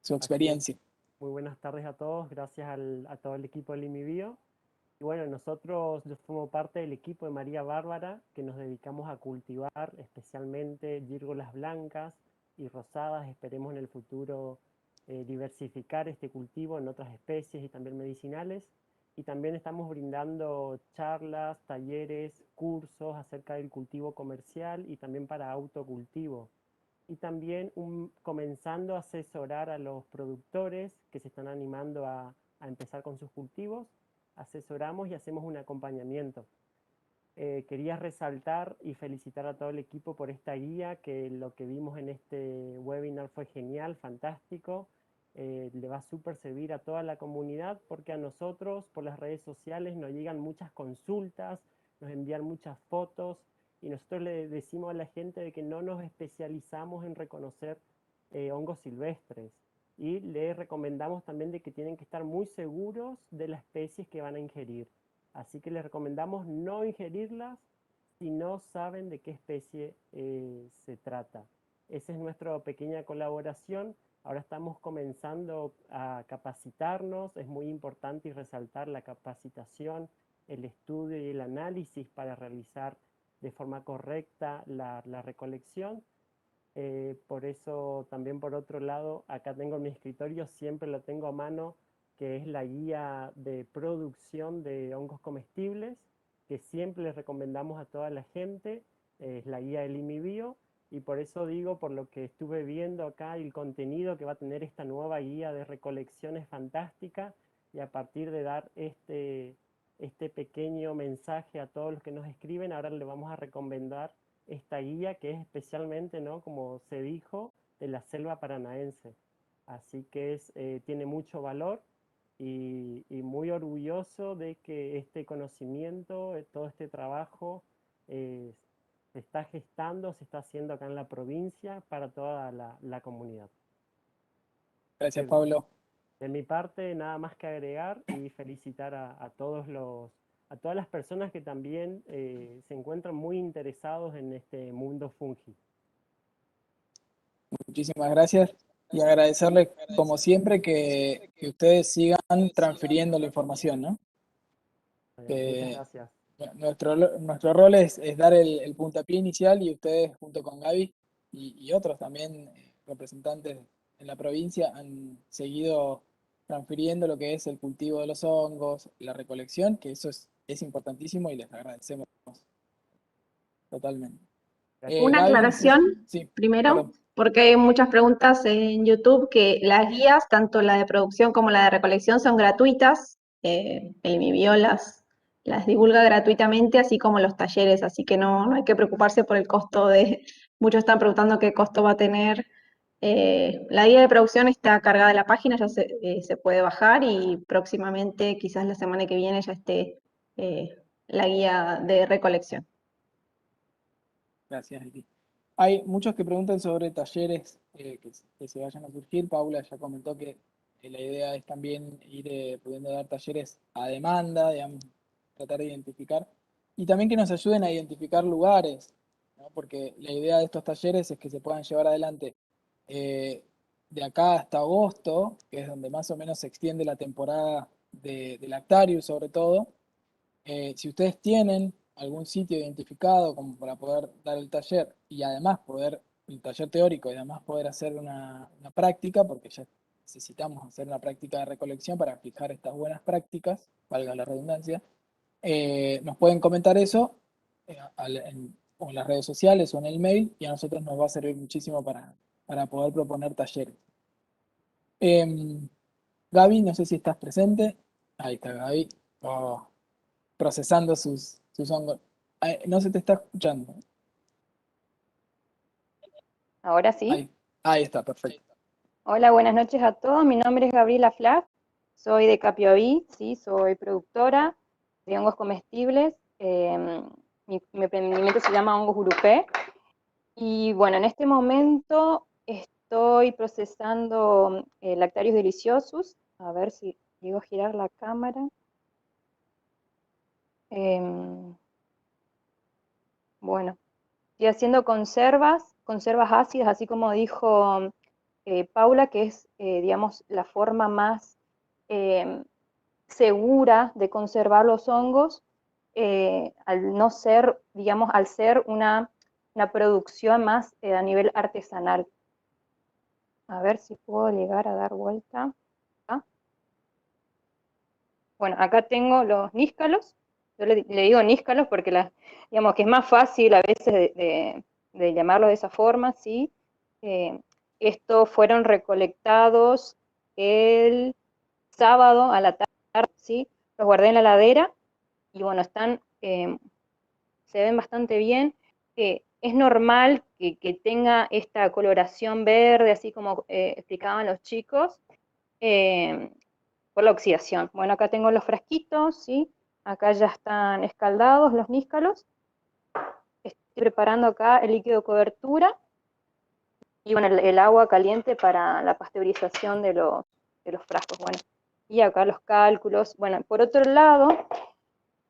Así es. experiencia. Muy buenas tardes a todos. Gracias a todo el equipo del IMIBio. Y bueno, yo formo parte del equipo de María Bárbara, que nos dedicamos a cultivar especialmente gírgolas blancas y rosadas. Esperemos en el futuro diversificar este cultivo en otras especies y también medicinales. Y también estamos brindando charlas, talleres, cursos acerca del cultivo comercial y también para autocultivo. Y también comenzando a asesorar a los productores que se están animando a empezar con sus cultivos, asesoramos y hacemos un acompañamiento. Quería resaltar y felicitar a todo el equipo por esta guía, que lo que vimos en este webinar fue genial, fantástico. Le va a súper servir a toda la comunidad porque a nosotros por las redes sociales nos llegan muchas consultas, nos envían muchas fotos y nosotros le decimos a la gente de que no nos especializamos en reconocer hongos silvestres y le recomendamos también de que tienen que estar muy seguros de las especies que van a ingerir. Así que les recomendamos no ingerirlas si no saben de qué especie se trata. Esa es nuestra pequeña colaboración. Ahora estamos comenzando a capacitarnos. Es muy importante y resaltar la capacitación, el estudio y el análisis para realizar de forma correcta la recolección. Por eso también por otro lado, acá tengo mi escritorio, siempre lo tengo a mano, que es la guía de producción de hongos comestibles, que siempre les recomendamos a toda la gente, es la guía del IMIBio, y por eso digo, por lo que estuve viendo acá, el contenido que va a tener esta nueva guía de recolección es fantástica, y a partir de dar este pequeño mensaje a todos los que nos escriben, ahora le vamos a recomendar esta guía que es especialmente, ¿no? Como se dijo, de la selva paranaense. Así que tiene mucho valor y muy orgulloso de que este conocimiento, todo este trabajo eh, se está gestando, se está haciendo acá en la provincia para toda la comunidad. Así Gracias, que Pablo. de mi parte, nada más que agregar y felicitar a todos a todas las personas que también se encuentran muy interesados en este mundo fungi. Muchísimas gracias y agradecerles, como siempre, que ustedes sigan transfiriendo la información, ¿no? Muchas gracias. Nuestro rol es dar el puntapié inicial y ustedes, junto con Gaby y otros también representantes en la provincia, han seguido transfiriendo lo que es el cultivo de los hongos, la recolección, que eso es importantísimo y les agradecemos totalmente. Una Gaby, no sé aclaración sí, primero, perdón. porque hay muchas preguntas en YouTube que las guías, tanto la de producción como la de recolección, son gratuitas. El MIBIO las divulga gratuitamente, así como los talleres, así que no hay que preocuparse por el costo muchos están preguntando qué costo va a tener. La guía de producción está cargada en la página, ya se puede bajar y próximamente, quizás la semana que viene, ya esté la guía de recolección. Gracias, Vicky. Hay muchos que preguntan sobre talleres que se vayan a surgir. Paula ya comentó que la idea es también ir pudiendo dar talleres a demanda, digamos, tratar de identificar. Y también que nos ayuden a identificar lugares, ¿no? Porque la idea de estos talleres es que se puedan llevar adelante de acá hasta agosto, que es donde más o menos se extiende la temporada de Lactarius sobre todo. Si ustedes tienen algún sitio identificado como para poder dar el taller y además poder, el taller teórico y además poder hacer una práctica, porque ya necesitamos hacer una práctica de recolección para fijar estas buenas prácticas, valga la redundancia, nos pueden comentar eso o en las redes sociales o en el mail y a nosotros nos va a servir muchísimo para poder proponer talleres. Gaby, no sé si estás presente. Ahí está Gaby. Oh, procesando sus hongos. Ay, no se te está escuchando. Ahora sí. Ahí está, perfecto. Hola, buenas noches a todos. Mi nombre es Gabriela Flack. Soy de Capiaví, sí, soy productora de hongos comestibles. Mi emprendimiento se llama Hongos Urupé. Y bueno, en este momento estoy procesando Lactarius deliciosus. A ver si llego a girar la cámara. Bueno, estoy haciendo conservas ácidas, así como dijo Paula, que es, digamos, la forma más segura de conservar los hongos, al no ser, digamos, al ser una producción más a nivel artesanal. A ver si puedo llegar a dar vuelta. ¿Ah? Bueno, acá tengo los níscalos. Yo le digo níscalos porque digamos que es más fácil a veces de llamarlo de esa forma, ¿sí? Estos fueron recolectados el sábado a la tarde, ¿sí? Los guardé en la heladera y bueno, se ven bastante bien. Es normal que tenga esta coloración verde, así como explicaban los chicos, por la oxidación. Bueno, acá tengo los frasquitos, ¿sí? Acá ya están escaldados los níscalos. Estoy preparando acá el líquido de cobertura y bueno, el agua caliente para la pasteurización de los frascos. Bueno, y acá los cálculos. Bueno, por otro lado,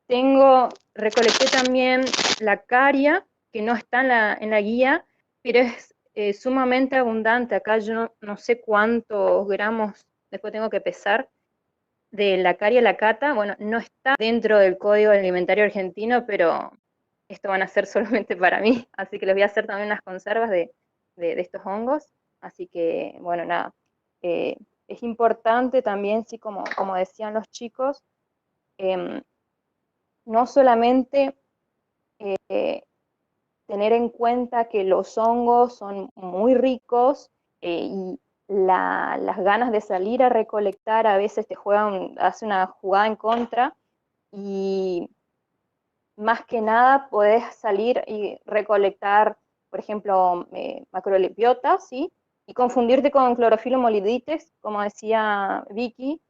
recolecté también la caria, que no está en la guía, pero es sumamente abundante. Acá yo no sé cuántos gramos, después tengo que pesar, de la caria lacata. Bueno, no está dentro del Código Alimentario Argentino, pero esto van a ser solamente para mí, así que les voy a hacer también unas conservas de estos hongos. Así que, bueno, nada, es importante también, sí, como decían los chicos, no solamente tener en cuenta que los hongos son muy ricos y las ganas de salir a recolectar a veces hace una jugada en contra, y más que nada podés salir y recolectar, por ejemplo, macrolipiotas, ¿sí? Y confundirte con clorofilomolidites, como decía Vicky.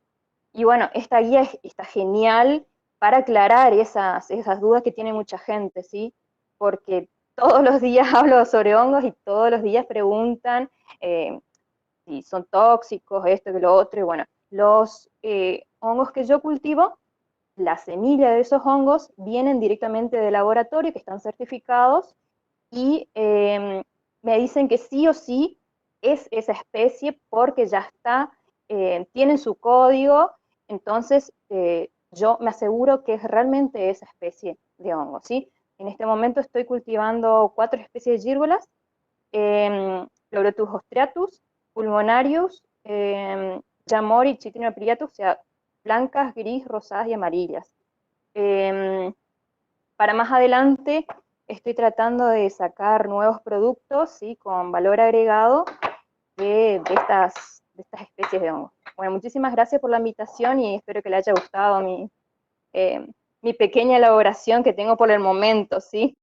Y bueno, esta guía está genial para aclarar esas dudas que tiene mucha gente, ¿sí? Porque todos los días hablo sobre hongos y todos los días preguntan si son tóxicos, esto y lo otro. Y bueno, los hongos que yo cultivo la semilla de esos hongos vienen directamente del laboratorio, que están certificados, y me dicen que sí o sí es esa especie porque ya está, tienen su código, entonces yo me aseguro que es realmente esa especie de hongo, ¿sí? En este momento estoy cultivando 4 especies de gírgolas, Pleurotus ostreatus, pulmonarius, Yamori, Chitinum apilatus, o sea, blancas, gris, rosadas y amarillas. Para más adelante estoy tratando de sacar nuevos productos, ¿sí? Con valor agregado de estas especies de hongos. Bueno, muchísimas gracias por la invitación y espero que le haya gustado mi pequeña elaboración que tengo por el momento, ¿sí?